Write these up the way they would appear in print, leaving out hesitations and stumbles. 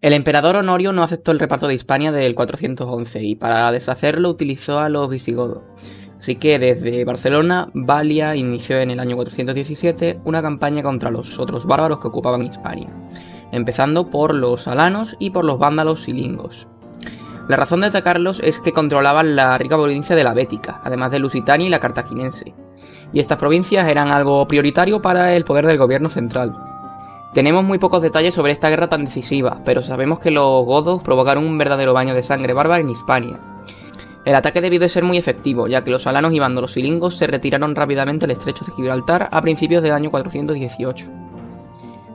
El emperador Honorio no aceptó el reparto de Hispania del 411 y para deshacerlo utilizó a los visigodos. Así que desde Barcelona, Balia inició en el año 417 una campaña contra los otros bárbaros que ocupaban Hispania, empezando por los alanos y por los vándalos silingos. La razón de atacarlos es que controlaban la rica provincia de la Bética, además de Lusitania y la Cartaginense, y estas provincias eran algo prioritario para el poder del gobierno central. Tenemos muy pocos detalles sobre esta guerra tan decisiva, pero sabemos que los godos provocaron un verdadero baño de sangre bárbara en Hispania. El ataque debió de ser muy efectivo, ya que los alanos y vándalos silingos se retiraron rápidamente al estrecho de Gibraltar a principios del año 418.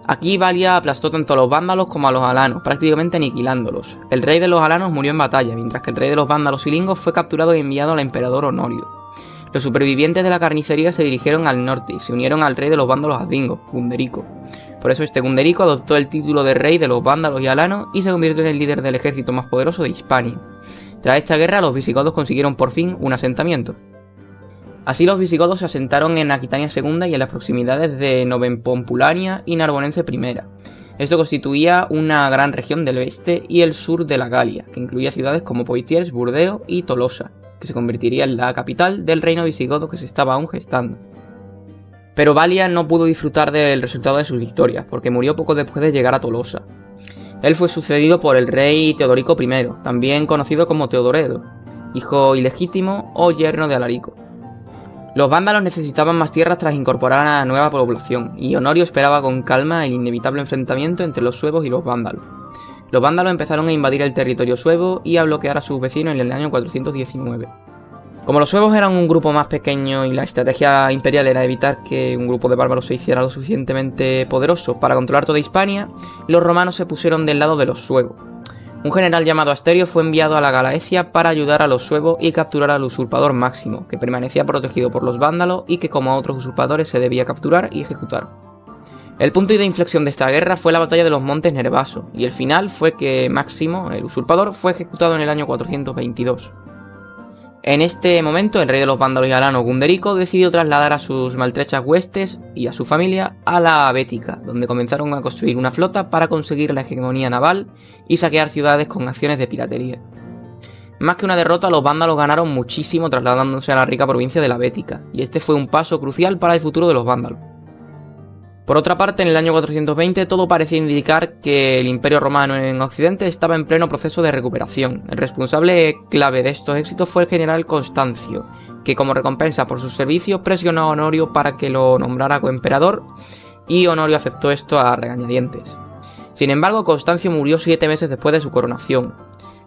Aquí Balia aplastó tanto a los vándalos como a los alanos, prácticamente aniquilándolos. El rey de los alanos murió en batalla, mientras que el rey de los vándalos silingos fue capturado y enviado al emperador Honorio. Los supervivientes de la carnicería se dirigieron al norte y se unieron al rey de los vándalos Advingo, Gunderico. Por eso este Gunderico adoptó el título de rey de los vándalos y alanos y se convirtió en el líder del ejército más poderoso de Hispania. Tras esta guerra, los visigodos consiguieron por fin un asentamiento. Así los visigodos se asentaron en Aquitania II y en las proximidades de Novempopulania y Narbonense I. Esto constituía una gran región del oeste y el sur de la Galia, que incluía ciudades como Poitiers, Burdeos y Tolosa, que se convertiría en la capital del reino visigodo que se estaba aún gestando. Pero Balia no pudo disfrutar del resultado de sus victorias, porque murió poco después de llegar a Tolosa. Él fue sucedido por el rey Teodorico I, también conocido como Teodoredo, hijo ilegítimo o yerno de Alarico. Los vándalos necesitaban más tierras tras incorporar a la nueva población, y Honorio esperaba con calma el inevitable enfrentamiento entre los suevos y los vándalos. Los vándalos empezaron a invadir el territorio suevo y a bloquear a sus vecinos en el año 419. Como los suevos eran un grupo más pequeño y la estrategia imperial era evitar que un grupo de bárbaros se hiciera lo suficientemente poderoso para controlar toda Hispania, los romanos se pusieron del lado de los suevos. Un general llamado Asterio fue enviado a la Galaecia para ayudar a los suevos y capturar al usurpador Máximo, que permanecía protegido por los vándalos y que como a otros usurpadores se debía capturar y ejecutar. El punto de inflexión de esta guerra fue la batalla de los montes Nervaso, y el final fue que Máximo, el usurpador, fue ejecutado en el año 422. En este momento, el rey de los vándalos y alanos, Gunderico, decidió trasladar a sus maltrechas huestes y a su familia a la Bética, donde comenzaron a construir una flota para conseguir la hegemonía naval y saquear ciudades con acciones de piratería. Más que una derrota, los vándalos ganaron muchísimo trasladándose a la rica provincia de la Bética, y este fue un paso crucial para el futuro de los vándalos. Por otra parte, en el año 420 todo parecía indicar que el Imperio Romano en Occidente estaba en pleno proceso de recuperación. El responsable clave de estos éxitos fue el general Constancio, que como recompensa por sus servicios presionó a Honorio para que lo nombrara coemperador, y Honorio aceptó esto a regañadientes. Sin embargo, Constancio murió 7 meses después de su coronación.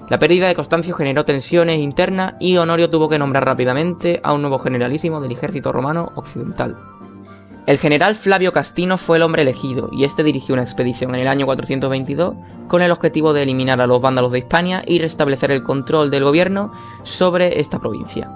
La pérdida de Constancio generó tensiones internas y Honorio tuvo que nombrar rápidamente a un nuevo generalísimo del ejército romano occidental. El general Flavio Castino fue el hombre elegido, y este dirigió una expedición en el año 422 con el objetivo de eliminar a los vándalos de Hispania y restablecer el control del gobierno sobre esta provincia.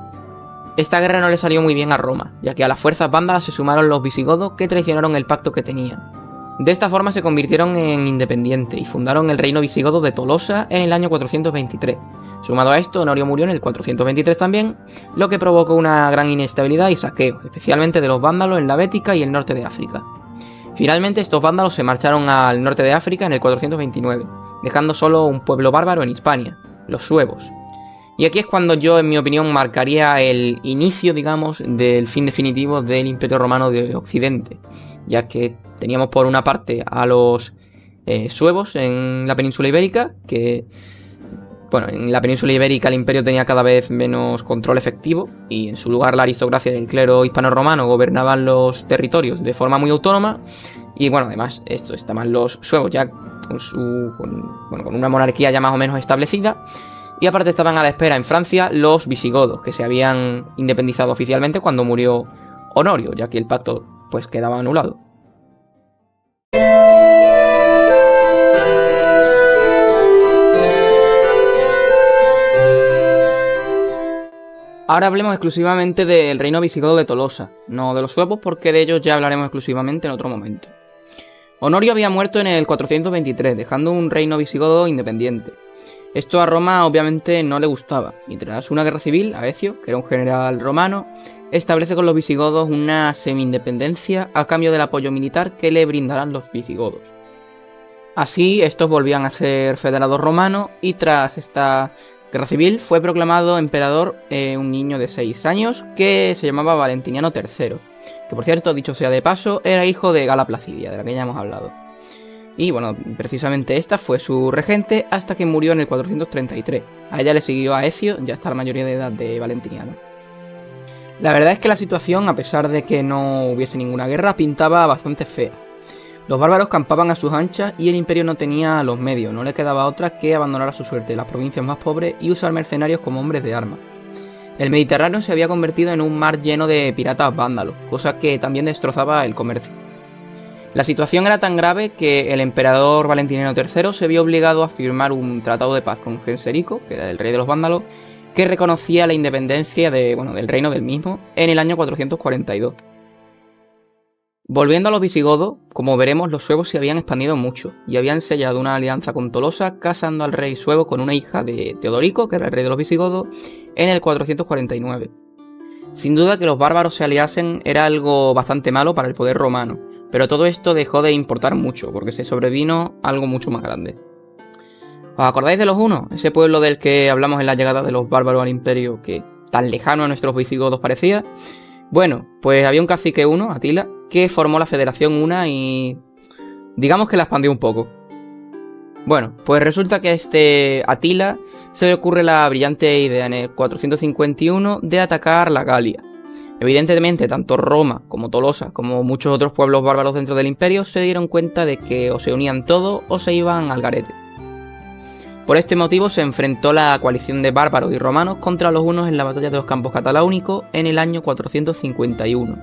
Esta guerra no le salió muy bien a Roma, ya que a las fuerzas vándalas se sumaron los visigodos que traicionaron el pacto que tenían. De esta forma se convirtieron en independientes y fundaron el reino visigodo de Tolosa en el año 423. Sumado a esto, Honorio murió en el 423 también, lo que provocó una gran inestabilidad y saqueo, especialmente de los vándalos en la Bética y el norte de África. Finalmente, estos vándalos se marcharon al norte de África en el 429, dejando solo un pueblo bárbaro en Hispania, los suevos. Y aquí es cuando yo, en mi opinión, marcaría el inicio, digamos, del fin definitivo del Imperio Romano de Occidente, ya que teníamos por una parte a los suevos en la península ibérica, que, bueno, en la península ibérica el imperio tenía cada vez menos control efectivo y en su lugar la aristocracia del clero hispano-romano gobernaban los territorios de forma muy autónoma. Y bueno, además, esto estaban los suevos ya con una monarquía ya más o menos establecida. Y aparte estaban a la espera en Francia los visigodos, que se habían independizado oficialmente cuando murió Honorio, ya que el pacto pues quedaba anulado. Ahora hablemos exclusivamente del reino visigodo de Tolosa, no de los suevos, porque de ellos ya hablaremos exclusivamente en otro momento. Honorio había muerto en el 423, dejando un reino visigodo independiente. Esto a Roma obviamente no le gustaba, y tras una guerra civil, Aecio, que era un general romano, establece con los visigodos una semi-independencia a cambio del apoyo militar que le brindarán los visigodos. Así, estos volvían a ser federados romanos y tras esta guerra civil fue proclamado emperador un niño de 6 años que se llamaba Valentiniano III, que por cierto, dicho sea de paso, era hijo de Gala Placidia, de la que ya hemos hablado. Y bueno, precisamente esta fue su regente hasta que murió en el 433. A ella le siguió Aecio, ya hasta la mayoría de edad de Valentiniano. La verdad es que la situación, a pesar de que no hubiese ninguna guerra, pintaba bastante fea. Los bárbaros campaban a sus anchas y el imperio no tenía los medios, no le quedaba otra que abandonar a su suerte las provincias más pobres y usar mercenarios como hombres de armas. El Mediterráneo se había convertido en un mar lleno de piratas vándalos, cosa que también destrozaba el comercio. La situación era tan grave que el emperador Valentiniano III se vio obligado a firmar un tratado de paz con Genserico, que era el rey de los vándalos, que reconocía la independencia del reino del mismo en el año 442. Volviendo a los visigodos, como veremos, los suevos se habían expandido mucho y habían sellado una alianza con Tolosa, casando al rey suevo con una hija de Teodorico, que era el rey de los visigodos, en el 449. Sin duda que los bárbaros se aliasen era algo bastante malo para el poder romano, pero todo esto dejó de importar mucho, porque se sobrevino algo mucho más grande. ¿Os acordáis de los hunos? Ese pueblo del que hablamos en la llegada de los bárbaros al imperio, que tan lejano a nuestros visigodos parecía. Bueno, pues había un cacique huno, Atila, que formó la Federación Huna y digamos que la expandió un poco. Bueno, pues resulta que a este Atila se le ocurre la brillante idea en el 451 de atacar la Galia. Evidentemente, tanto Roma como Tolosa, como muchos otros pueblos bárbaros dentro del imperio, se dieron cuenta de que o se unían todos o se iban al garete. Por este motivo se enfrentó la coalición de bárbaros y romanos contra los hunos en la batalla de los Campos Cataláunicos en el año 451.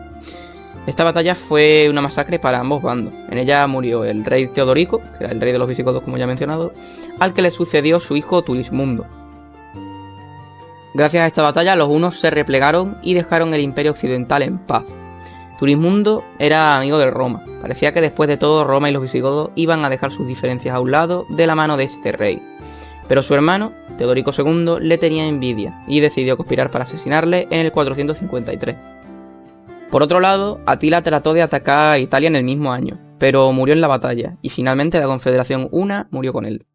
Esta batalla fue una masacre para ambos bandos. En ella murió el rey Teodorico, que era el rey de los visigodos como ya he mencionado, al que le sucedió su hijo Tulismundo. Gracias a esta batalla los hunos se replegaron y dejaron el imperio occidental en paz. Tulismundo era amigo de Roma. Parecía que después de todo Roma y los visigodos iban a dejar sus diferencias a un lado de la mano de este rey. Pero su hermano, Teodorico II, le tenía envidia y decidió conspirar para asesinarle en el 453. Por otro lado, Atila trató de atacar a Italia en el mismo año, pero murió en la batalla y finalmente la Confederación Huna murió con él.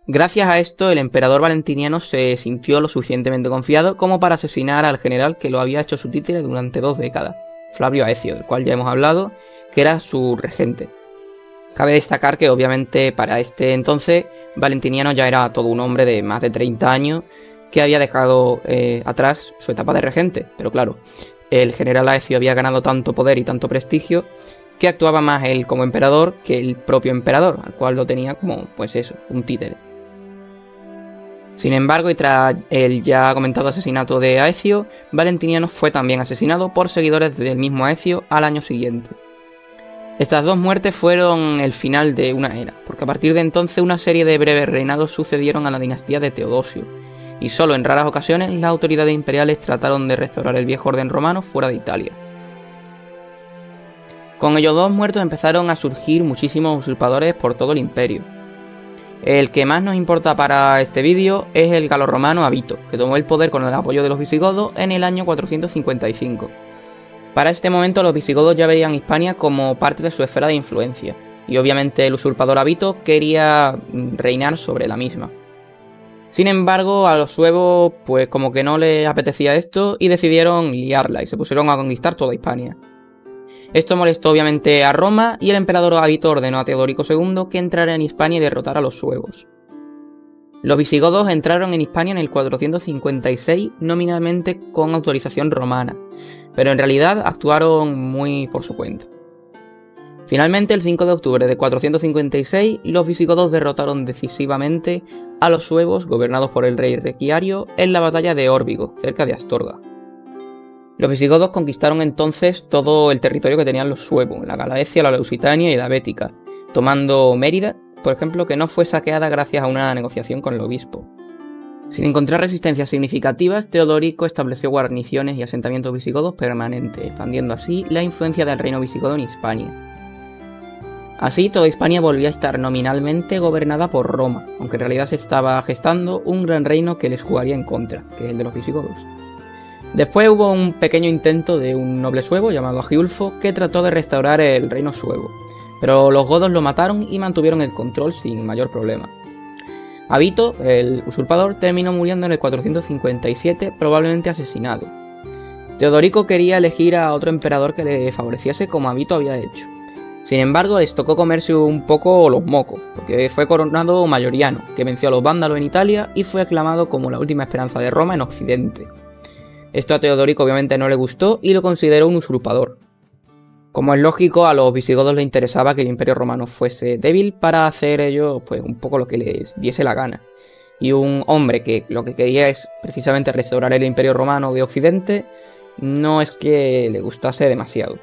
Gracias a esto, el emperador Valentiniano se sintió lo suficientemente confiado como para asesinar al general que lo había hecho su títere durante 2 décadas, Flavio Aecio, del cual ya hemos hablado, que era su regente. Cabe destacar que obviamente para este entonces Valentiniano ya era todo un hombre de más de 30 años que había dejado atrás su etapa de regente, pero claro, el general Aecio había ganado tanto poder y tanto prestigio que actuaba más él como emperador que el propio emperador, al cual lo tenía como, pues eso, un títere. Sin embargo, y tras el ya comentado asesinato de Aecio, Valentiniano fue también asesinado por seguidores del mismo Aecio al año siguiente. Estas dos muertes fueron el final de una era, porque a partir de entonces una serie de breves reinados sucedieron a la dinastía de Teodosio, y solo en raras ocasiones las autoridades imperiales trataron de restaurar el viejo orden romano fuera de Italia. Con ellos dos muertos empezaron a surgir muchísimos usurpadores por todo el imperio. El que más nos importa para este vídeo es el galorromano Avito, que tomó el poder con el apoyo de los visigodos en el año 455. Para este momento los visigodos ya veían Hispania como parte de su esfera de influencia, y obviamente el usurpador Avito quería reinar sobre la misma. Sin embargo, a los suevos pues como que no les apetecía esto y decidieron liarla y se pusieron a conquistar toda Hispania. Esto molestó obviamente a Roma y el emperador Avito ordenó a Teodorico II que entrara en Hispania y derrotara a los suevos. Los visigodos entraron en Hispania en el 456 nominalmente con autorización romana, pero en realidad actuaron muy por su cuenta. Finalmente, el 5 de octubre de 456, los visigodos derrotaron decisivamente a los suevos gobernados por el rey Requiario en la batalla de Órbigo, cerca de Astorga. Los visigodos conquistaron entonces todo el territorio que tenían los suevos, la Galaecia, la Lusitania y la Bética, tomando Mérida, por ejemplo, que no fue saqueada gracias a una negociación con el obispo. Sin encontrar resistencias significativas, Teodorico estableció guarniciones y asentamientos visigodos permanentes, expandiendo así la influencia del reino visigodo en Hispania. Así, toda Hispania volvía a estar nominalmente gobernada por Roma, aunque en realidad se estaba gestando un gran reino que les jugaría en contra, que es el de los visigodos. Después hubo un pequeño intento de un noble suevo llamado Agiulfo que trató de restaurar el reino suevo, pero los godos lo mataron y mantuvieron el control sin mayor problema. Avito, el usurpador, terminó muriendo en el 457, probablemente asesinado. Teodorico quería elegir a otro emperador que le favoreciese como Avito había hecho. Sin embargo, les tocó comerse un poco los mocos, porque fue coronado Mayoriano, que venció a los vándalos en Italia y fue aclamado como la última esperanza de Roma en Occidente. Esto a Teodorico obviamente no le gustó y lo consideró un usurpador. Como es lógico, a los visigodos les interesaba que el Imperio Romano fuese débil para hacer ellos pues, un poco lo que les diese la gana. Y un hombre que lo que quería es precisamente restaurar el Imperio Romano de Occidente, no es que le gustase demasiado.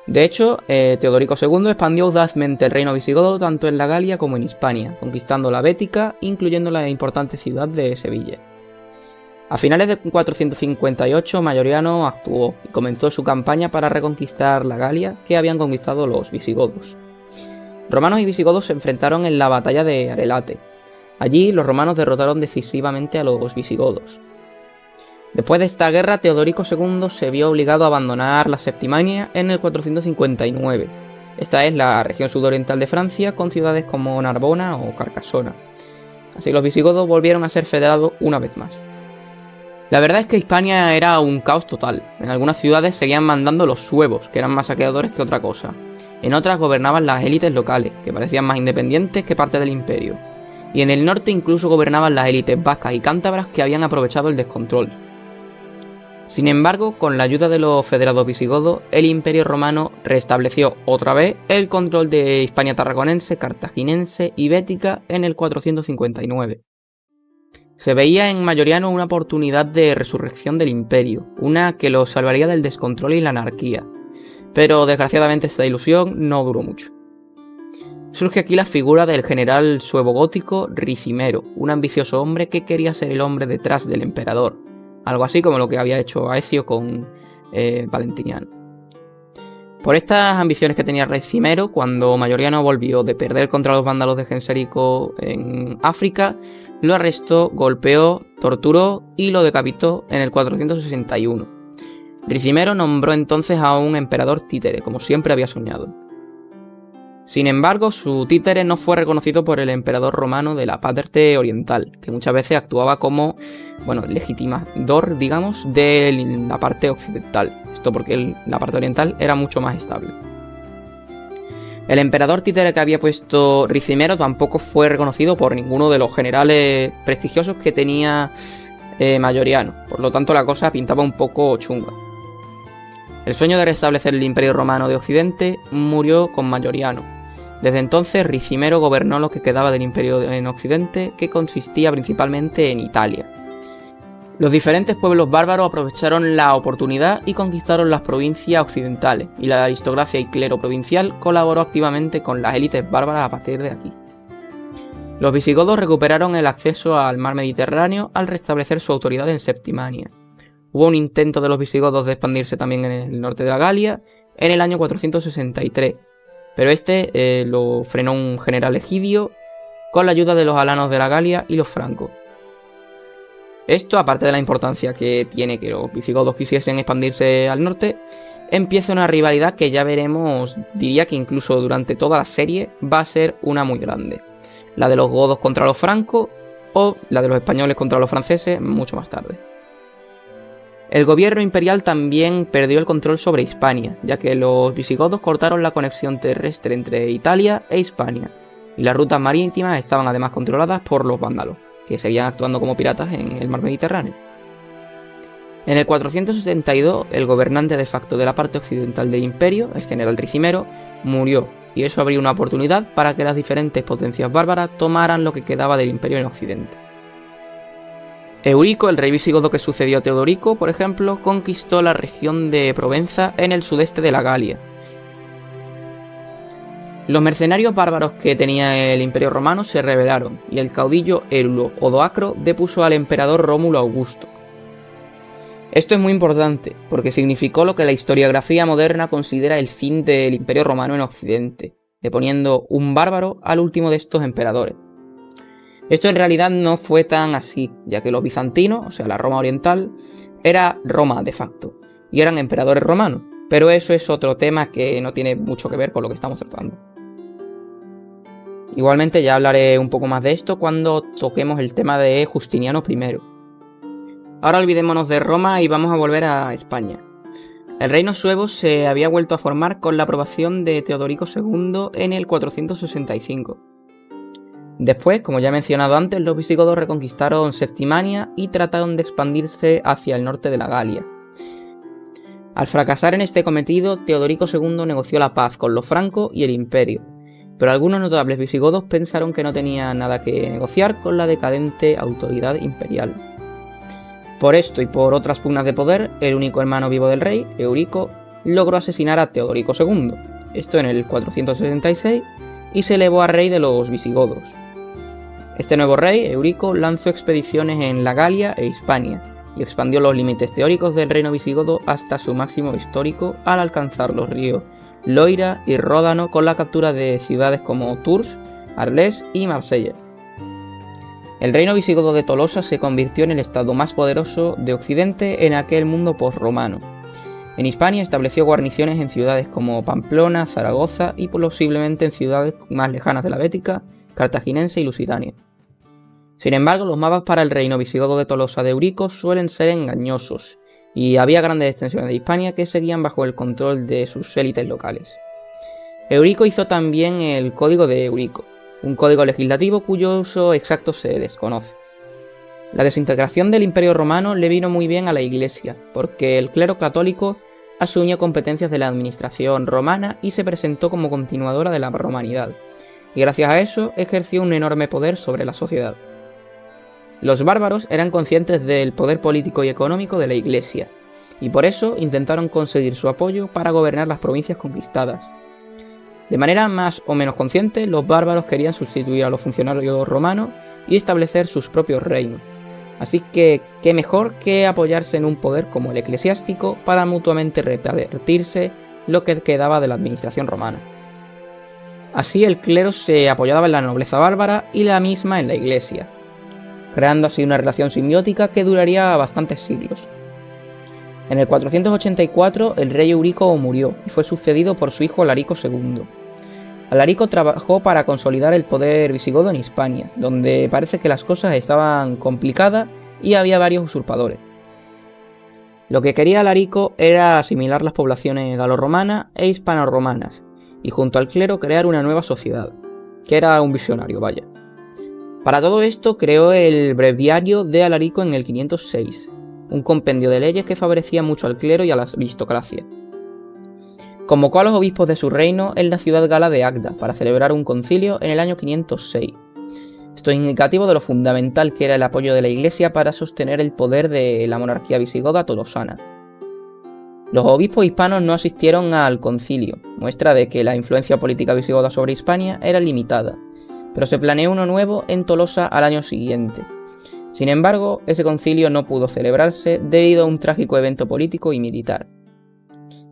De hecho, Teodorico II expandió audazmente el reino visigodo tanto en la Galia como en Hispania, conquistando la Bética, incluyendo la importante ciudad de Sevilla. A finales de 458, Mayoriano actuó y comenzó su campaña para reconquistar la Galia que habían conquistado los visigodos. Romanos y visigodos se enfrentaron en la batalla de Arelate. Allí los romanos derrotaron decisivamente a los visigodos. Después de esta guerra, Teodorico II se vio obligado a abandonar la Septimania en el 459. Esta es la región sudoriental de Francia, con ciudades como Narbona o Carcasona. Así los visigodos volvieron a ser federados una vez más. La verdad es que Hispania era un caos total. En algunas ciudades seguían mandando los suevos, que eran más saqueadores que otra cosa. En otras gobernaban las élites locales, que parecían más independientes que parte del imperio. Y en el norte incluso gobernaban las élites vascas y cántabras que habían aprovechado el descontrol. Sin embargo, con la ayuda de los federados visigodos, el Imperio Romano restableció otra vez el control de Hispania tarraconense, cartaginense y bética en el 459. Se veía en Mayoriano una oportunidad de resurrección del imperio, una que lo salvaría del descontrol y la anarquía, pero desgraciadamente esta ilusión no duró mucho. Surge aquí la figura del general suevo-gótico Ricimero, un ambicioso hombre que quería ser el hombre detrás del emperador, algo así como lo que había hecho Aecio con Valentiniano. Por estas ambiciones que tenía Ricimero, cuando Mayoriano volvió de perder contra los vándalos de Genserico en África, lo arrestó, golpeó, torturó y lo decapitó en el 461. Ricimero nombró entonces a un emperador títere, como siempre había soñado. Sin embargo, su títere no fue reconocido por el emperador romano de la parte oriental, que muchas veces actuaba como, legitimador, digamos, de la parte occidental. Esto porque la parte oriental era mucho más estable. El emperador títere que había puesto Ricimero tampoco fue reconocido por ninguno de los generales prestigiosos que tenía Mayoriano, por lo tanto la cosa pintaba un poco chunga. El sueño de restablecer el Imperio Romano de Occidente murió con Mayoriano. Desde entonces, Ricimero gobernó lo que quedaba del Imperio en Occidente, que consistía principalmente en Italia. Los diferentes pueblos bárbaros aprovecharon la oportunidad y conquistaron las provincias occidentales, y la aristocracia y clero provincial colaboró activamente con las élites bárbaras a partir de aquí. Los visigodos recuperaron el acceso al mar Mediterráneo al restablecer su autoridad en Septimania. Hubo un intento de los visigodos de expandirse también en el norte de la Galia en el año 463, pero este lo frenó un general Egidio con la ayuda de los alanos de la Galia y los francos. Esto, aparte de la importancia que tiene que los visigodos quisiesen expandirse al norte, empieza una rivalidad que ya veremos, diría que incluso durante toda la serie va a ser una muy grande. La de los godos contra los francos o la de los españoles contra los franceses mucho más tarde. El gobierno imperial también perdió el control sobre Hispania, ya que los visigodos cortaron la conexión terrestre entre Italia e Hispania, y las rutas marítimas estaban además controladas por los vándalos, que seguían actuando como piratas en el mar Mediterráneo. En el 462, el gobernante de facto de la parte occidental del imperio, el general Ricimero, murió, y eso abrió una oportunidad para que las diferentes potencias bárbaras tomaran lo que quedaba del imperio en Occidente. Eurico, el rey visigodo que sucedió a Teodorico, por ejemplo, conquistó la región de Provenza en el sudeste de la Galia. Los mercenarios bárbaros que tenía el Imperio Romano se rebelaron, y el caudillo Érulo Odoacro depuso al emperador Rómulo Augusto. Esto es muy importante, porque significó lo que la historiografía moderna considera el fin del Imperio Romano en Occidente, deponiendo un bárbaro al último de estos emperadores. Esto en realidad no fue tan así, ya que los bizantinos, o sea la Roma oriental, era Roma de facto, y eran emperadores romanos, Pero eso es otro tema que no tiene mucho que ver con lo que estamos tratando. Igualmente ya hablaré un poco más de esto cuando toquemos el tema de Justiniano I. Ahora olvidémonos de Roma y vamos a volver a España. El reino suevo se había vuelto a formar con la aprobación de Teodorico II en el 465. Después, como ya he mencionado antes, los visigodos reconquistaron Septimania y trataron de expandirse hacia el norte de la Galia. Al fracasar en este cometido, Teodorico II negoció la paz con los francos y el imperio, pero algunos notables visigodos pensaron que no tenía nada que negociar con la decadente autoridad imperial. Por esto y por otras pugnas de poder, el único hermano vivo del rey, Eurico, logró asesinar a Teodorico II, esto en el 466, y se elevó a rey de los visigodos. Este nuevo rey, Eurico, lanzó expediciones en la Galia e Hispania, y expandió los límites teóricos del reino visigodo hasta su máximo histórico al alcanzar los ríos Loira y Ródano con la captura de ciudades como Tours, Arles y Marsella. El reino visigodo de Tolosa se convirtió en el estado más poderoso de Occidente en aquel mundo posromano. En Hispania estableció guarniciones en ciudades como Pamplona, Zaragoza y posiblemente en ciudades más lejanas de la Bética, Cartaginense y Lusitania. Sin embargo, los mapas para el reino visigodo de Tolosa de Eurico suelen ser engañosos, y había grandes extensiones de Hispania que seguían bajo el control de sus élites locales. Eurico hizo también el Código de Eurico, un código legislativo cuyo uso exacto se desconoce. La desintegración del Imperio Romano le vino muy bien a la Iglesia, porque el clero católico asumió competencias de la administración romana y se presentó como continuadora de la romanidad, y gracias a eso ejerció un enorme poder sobre la sociedad. Los bárbaros eran conscientes del poder político y económico de la Iglesia, y por eso intentaron conseguir su apoyo para gobernar las provincias conquistadas. De manera más o menos consciente, los bárbaros querían sustituir a los funcionarios romanos y establecer sus propios reinos. Así que, ¿qué mejor que apoyarse en un poder como el eclesiástico para mutuamente repartirse lo que quedaba de la administración romana? Así el clero se apoyaba en la nobleza bárbara y la misma en la Iglesia, creando así una relación simbiótica que duraría bastantes siglos. En el 484 el rey Eurico murió y fue sucedido por su hijo Alarico II. Alarico trabajó para consolidar el poder visigodo en Hispania, donde parece que las cosas estaban complicadas y había varios usurpadores. Lo que quería Alarico era asimilar las poblaciones galorromanas e hispano-romanas, y junto al clero crear una nueva sociedad, que era un visionario, vaya. Para todo esto creó el Breviario de Alarico en el 506, un compendio de leyes que favorecía mucho al clero y a la aristocracia. Convocó a los obispos de su reino en la ciudad gala de Agda para celebrar un concilio en el año 506. Esto es indicativo de lo fundamental que era el apoyo de la Iglesia para sostener el poder de la monarquía visigoda tolosana. Los obispos hispanos no asistieron al concilio, muestra de que la influencia política visigoda sobre Hispania era limitada, pero se planeó uno nuevo en Tolosa al año siguiente. Sin embargo, ese concilio no pudo celebrarse debido a un trágico evento político y militar.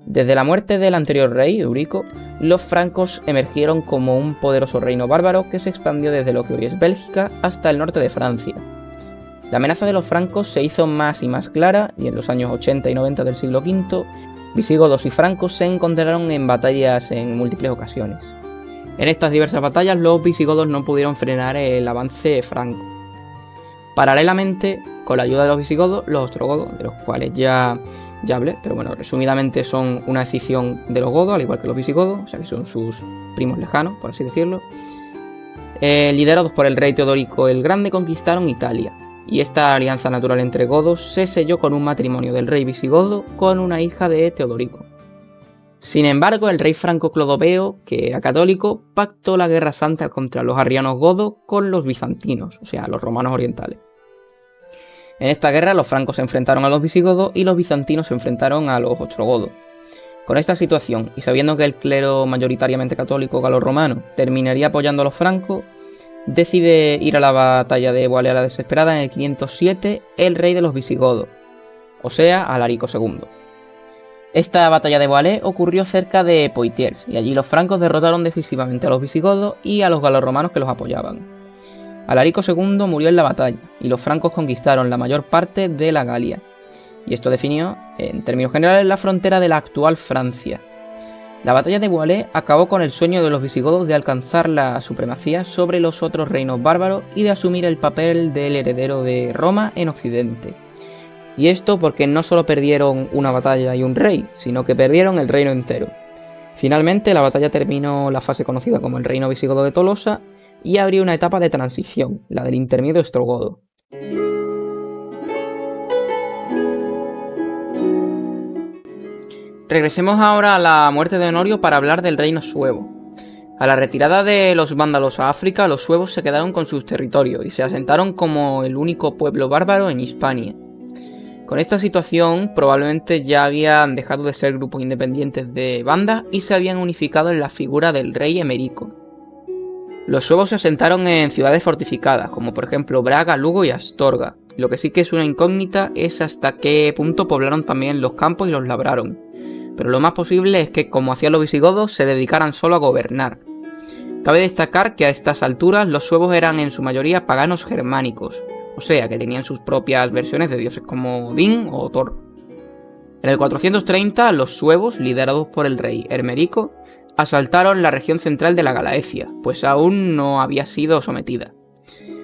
Desde la muerte del anterior rey, Eurico, los francos emergieron como un poderoso reino bárbaro que se expandió desde lo que hoy es Bélgica hasta el norte de Francia. La amenaza de los francos se hizo más y más clara y en los años 80 y 90 del siglo V, visigodos y francos se encontraron en batallas en múltiples ocasiones. En estas diversas batallas los visigodos no pudieron frenar el avance franco. Paralelamente, con la ayuda de los visigodos, los ostrogodos, de los cuales ya hablé, pero bueno, resumidamente son una escisión de los godos, al igual que los visigodos, o sea que son sus primos lejanos, por así decirlo. Liderados por el rey Teodorico el Grande, conquistaron Italia, y esta alianza natural entre godos se selló con un matrimonio del rey visigodo con una hija de Teodorico. Sin embargo, el rey franco Clodoveo, que era católico, pactó la guerra santa contra los arrianos godos con los bizantinos, o sea, los romanos orientales. En esta guerra los francos se enfrentaron a los visigodos y los bizantinos se enfrentaron a los ostrogodos. Con esta situación, y sabiendo que el clero mayoritariamente católico galorromano terminaría apoyando a los francos, decide ir a la batalla de Boalé a la desesperada en el 507 el rey de los visigodos, o sea, Alarico II. Esta batalla de Boalé ocurrió cerca de Poitiers, y allí los francos derrotaron decisivamente a los visigodos y a los galorromanos que los apoyaban. Alarico II murió en la batalla, y los francos conquistaron la mayor parte de la Galia. y esto definió, en términos generales, la frontera de la actual Francia. La batalla de Boilé acabó con el sueño de los visigodos de alcanzar la supremacía sobre los otros reinos bárbaros y de asumir el papel del heredero de Roma en Occidente. Y esto porque no solo perdieron una batalla y un rey, sino que perdieron el reino entero. Finalmente, la batalla terminó la fase conocida como el Reino Visigodo de Tolosa y abrió una etapa de transición, la del intermedio ostrogodo. Regresemos ahora a la muerte de Honorio para hablar del reino suevo. A la retirada de los vándalos a África, los suevos se quedaron con sus territorios y se asentaron como el único pueblo bárbaro en Hispania. Con esta situación, probablemente ya habían dejado de ser grupos independientes de bandas y se habían unificado en la figura del rey Emerico. Los suevos se asentaron en ciudades fortificadas, como por ejemplo Braga, Lugo y Astorga. Lo que sí que es una incógnita es hasta qué punto poblaron también los campos y los labraron. Pero lo más posible es que, como hacían los visigodos, se dedicaran solo a gobernar. Cabe destacar que a estas alturas los suevos eran en su mayoría paganos germánicos, o sea que tenían sus propias versiones de dioses como Odín o Thor. En el 430 los suevos, liderados por el rey Hermerico, asaltaron la región central de la Galaecia, pues aún no había sido sometida.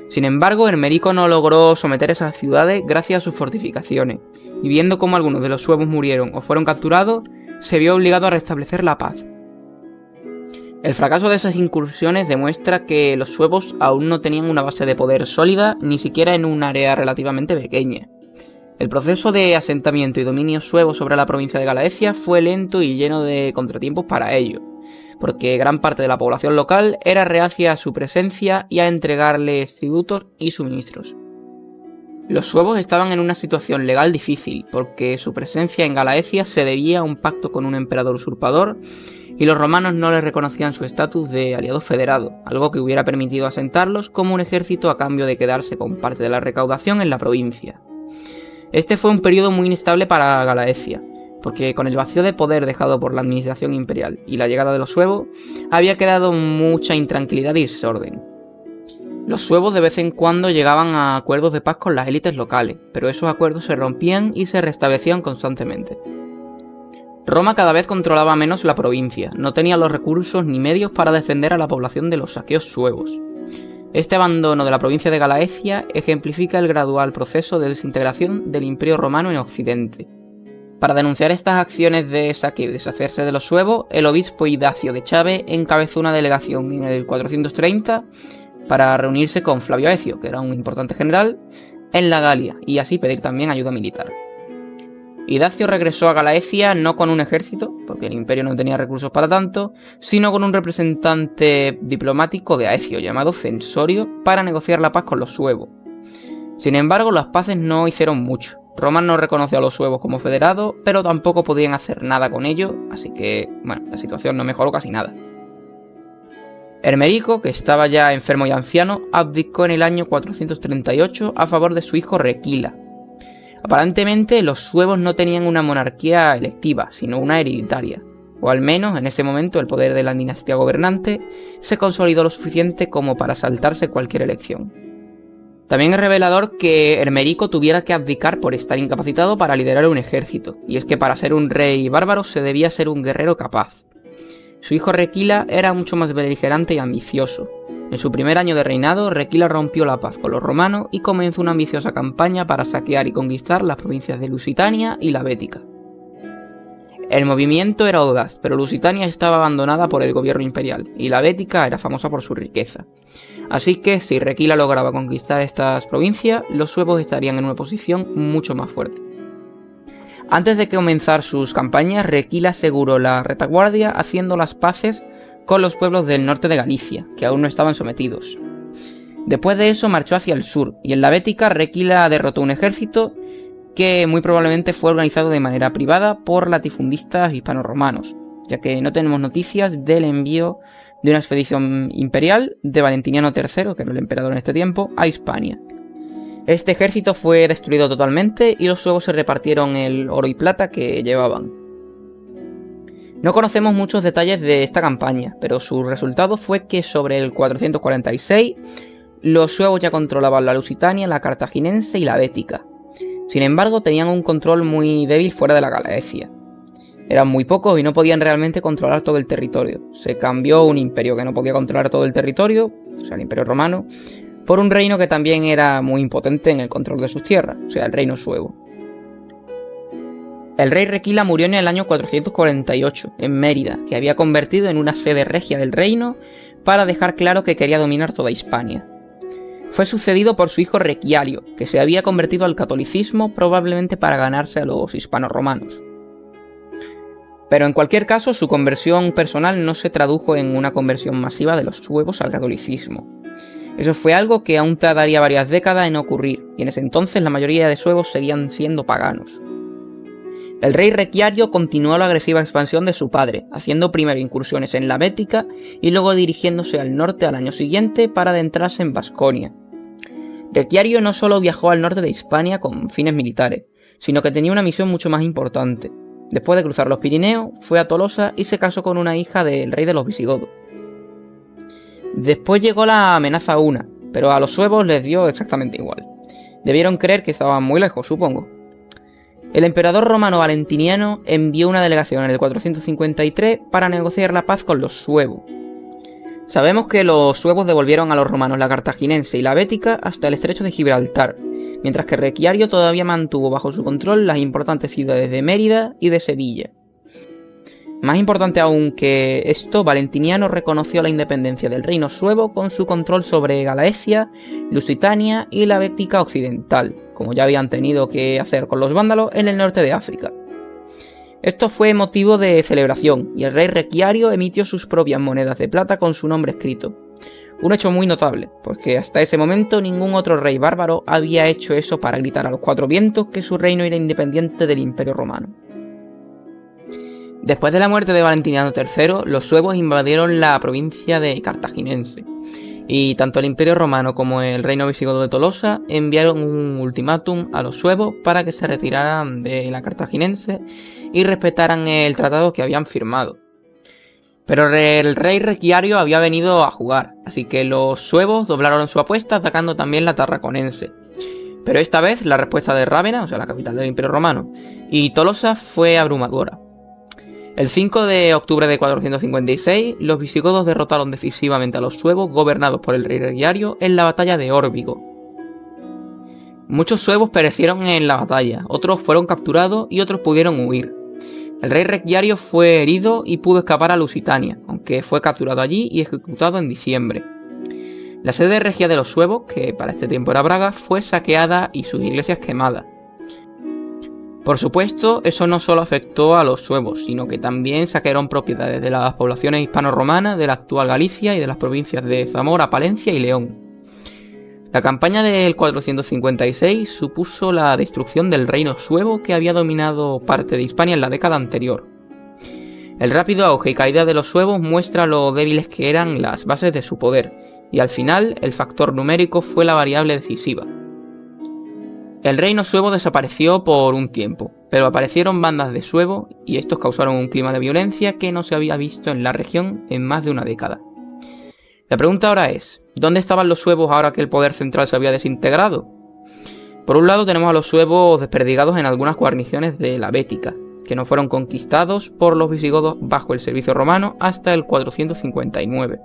Sin embargo, Hermerico no logró someter esas ciudades gracias a sus fortificaciones, y viendo cómo algunos de los suevos murieron o fueron capturados, se vio obligado a restablecer la paz. El fracaso de esas incursiones demuestra que los suevos aún no tenían una base de poder sólida, ni siquiera en un área relativamente pequeña. El proceso de asentamiento y dominio suevo sobre la provincia de Galaecia fue lento y lleno de contratiempos para ello, porque gran parte de la población local era reacia a su presencia y a entregarles tributos y suministros. Los suevos estaban en una situación legal difícil, porque su presencia en Galaecia se debía a un pacto con un emperador usurpador y los romanos no les reconocían su estatus de aliado federado, algo que hubiera permitido asentarlos como un ejército a cambio de quedarse con parte de la recaudación en la provincia. Este fue un periodo muy inestable para Galaecia, porque con el vacío de poder dejado por la administración imperial y la llegada de los suevos, había quedado mucha intranquilidad y desorden. Los suevos de vez en cuando llegaban a acuerdos de paz con las élites locales, pero esos acuerdos se rompían y se restablecían constantemente. Roma cada vez controlaba menos la provincia, no tenía los recursos ni medios para defender a la población de los saqueos suevos. Este abandono de la provincia de Galaecia ejemplifica el gradual proceso de desintegración del Imperio Romano en Occidente. Para denunciar estas acciones de saqueo y deshacerse de los suevos, el obispo Idacio de Chave encabezó una delegación en el 430 para reunirse con Flavio Aecio, que era un importante general, en la Galia, y así pedir también ayuda militar. Idacio regresó a Galaecia no con un ejército, porque el imperio no tenía recursos para tanto, sino con un representante diplomático de Aecio llamado Censorio para negociar la paz con los suevos. Sin embargo, las paces no hicieron mucho. Roma no reconoció a los suevos como federados, pero tampoco podían hacer nada con ellos, así que, bueno, la situación no mejoró casi nada. Hermerico, que estaba ya enfermo y anciano, abdicó en el año 438 a favor de su hijo Requila. Aparentemente, los suevos no tenían una monarquía electiva, sino una hereditaria, o al menos en ese momento el poder de la dinastía gobernante se consolidó lo suficiente como para saltarse cualquier elección. También es revelador que Hermerico tuviera que abdicar por estar incapacitado para liderar un ejército, y es que para ser un rey bárbaro se debía ser un guerrero capaz. Su hijo Requila era mucho más beligerante y ambicioso. En su primer año de reinado, Requila rompió la paz con los romanos y comenzó una ambiciosa campaña para saquear y conquistar las provincias de Lusitania y la Bética. El movimiento era audaz, pero Lusitania estaba abandonada por el gobierno imperial, y la Bética era famosa por su riqueza. Así que, si Requila lograba conquistar estas provincias, los suevos estarían en una posición mucho más fuerte. Antes de comenzar sus campañas, Requila aseguró la retaguardia haciendo las paces con los pueblos del norte de Galicia, que aún no estaban sometidos. Después de eso marchó hacia el sur, y en la Bética Requila derrotó un ejército que muy probablemente fue organizado de manera privada por latifundistas hispano-romanos, ya que no tenemos noticias del envío de una expedición imperial de Valentiniano III, que era el emperador en este tiempo, a Hispania. Este ejército fue destruido totalmente y los suevos se repartieron el oro y plata que llevaban. No conocemos muchos detalles de esta campaña, pero su resultado fue que sobre el 446 los suevos ya controlaban la Lusitania, la Cartaginense y la Bética. Sin embargo, tenían un control muy débil fuera de la Gallaecia. Eran muy pocos y no podían realmente controlar todo el territorio. Se cambió un imperio que no podía controlar todo el territorio, o sea, el Imperio Romano, por un reino que también era muy impotente en el control de sus tierras, o sea, el reino suevo. El rey Requila murió en el año 448, en Mérida, que había convertido en una sede regia del reino para dejar claro que quería dominar toda Hispania. Fue sucedido por su hijo Requiario, que se había convertido al catolicismo probablemente para ganarse a los hispanos-romanos. Pero en cualquier caso, su conversión personal no se tradujo en una conversión masiva de los suevos al catolicismo. Eso fue algo que aún tardaría varias décadas en ocurrir, y en ese entonces la mayoría de suevos seguían siendo paganos. El rey Requiario continuó la agresiva expansión de su padre, haciendo primero incursiones en la Bética y luego dirigiéndose al norte al año siguiente para adentrarse en Vasconia. Requiario no solo viajó al norte de Hispania con fines militares, sino que tenía una misión mucho más importante. Después de cruzar los Pirineos, fue a Tolosa y se casó con una hija del rey de los visigodos. Después llegó la amenaza Una, pero a los suevos les dio exactamente igual. Debieron creer que estaban muy lejos, supongo. El emperador romano Valentiniano envió una delegación en el 453 para negociar la paz con los suevos. Sabemos que los suevos devolvieron a los romanos la cartaginense y la bética hasta el estrecho de Gibraltar, mientras que Requiario todavía mantuvo bajo su control las importantes ciudades de Mérida y de Sevilla. Más importante aún que esto, Valentiniano reconoció la independencia del reino suevo con su control sobre Galaecia, Lusitania y la Bética occidental, como ya habían tenido que hacer con los vándalos en el norte de África. Esto fue motivo de celebración, y el rey Requiario emitió sus propias monedas de plata con su nombre escrito. Un hecho muy notable, porque hasta ese momento ningún otro rey bárbaro había hecho eso para gritar a los cuatro vientos que su reino era independiente del Imperio Romano. Después de la muerte de Valentiniano III, los suevos invadieron la provincia de Cartaginense, y tanto el Imperio Romano como el reino visigodo de Tolosa enviaron un ultimátum a los suevos para que se retiraran de la Cartaginense y respetaran el tratado que habían firmado. Pero el rey Requiario había venido a jugar, así que los suevos doblaron su apuesta atacando también la Tarraconense. Pero esta vez la respuesta de Rávena, o sea la capital del Imperio Romano, y Tolosa fue abrumadora. El 5 de octubre de 456, los visigodos derrotaron decisivamente a los suevos gobernados por el rey Requiario en la batalla de Órbigo. Muchos suevos perecieron en la batalla, otros fueron capturados y otros pudieron huir. El rey Requiario fue herido y pudo escapar a Lusitania, aunque fue capturado allí y ejecutado en diciembre. La sede regia de los suevos, que para este tiempo era Braga, fue saqueada y sus iglesias quemadas. Por supuesto, eso no solo afectó a los suevos, sino que también saquearon propiedades de las poblaciones hispano-romanas de la actual Galicia y de las provincias de Zamora, Palencia y León. La campaña del 456 supuso la destrucción del reino suevo que había dominado parte de Hispania en la década anterior. El rápido auge y caída de los suevos muestra lo débiles que eran las bases de su poder, y al final el factor numérico fue la variable decisiva. El reino suevo desapareció por un tiempo, pero aparecieron bandas de suevos y estos causaron un clima de violencia que no se había visto en la región en más de una década. La pregunta ahora es, ¿dónde estaban los suevos ahora que el poder central se había desintegrado? Por un lado tenemos a los suevos desperdigados en algunas guarniciones de la Bética, que no fueron conquistados por los visigodos bajo el servicio romano hasta el 459.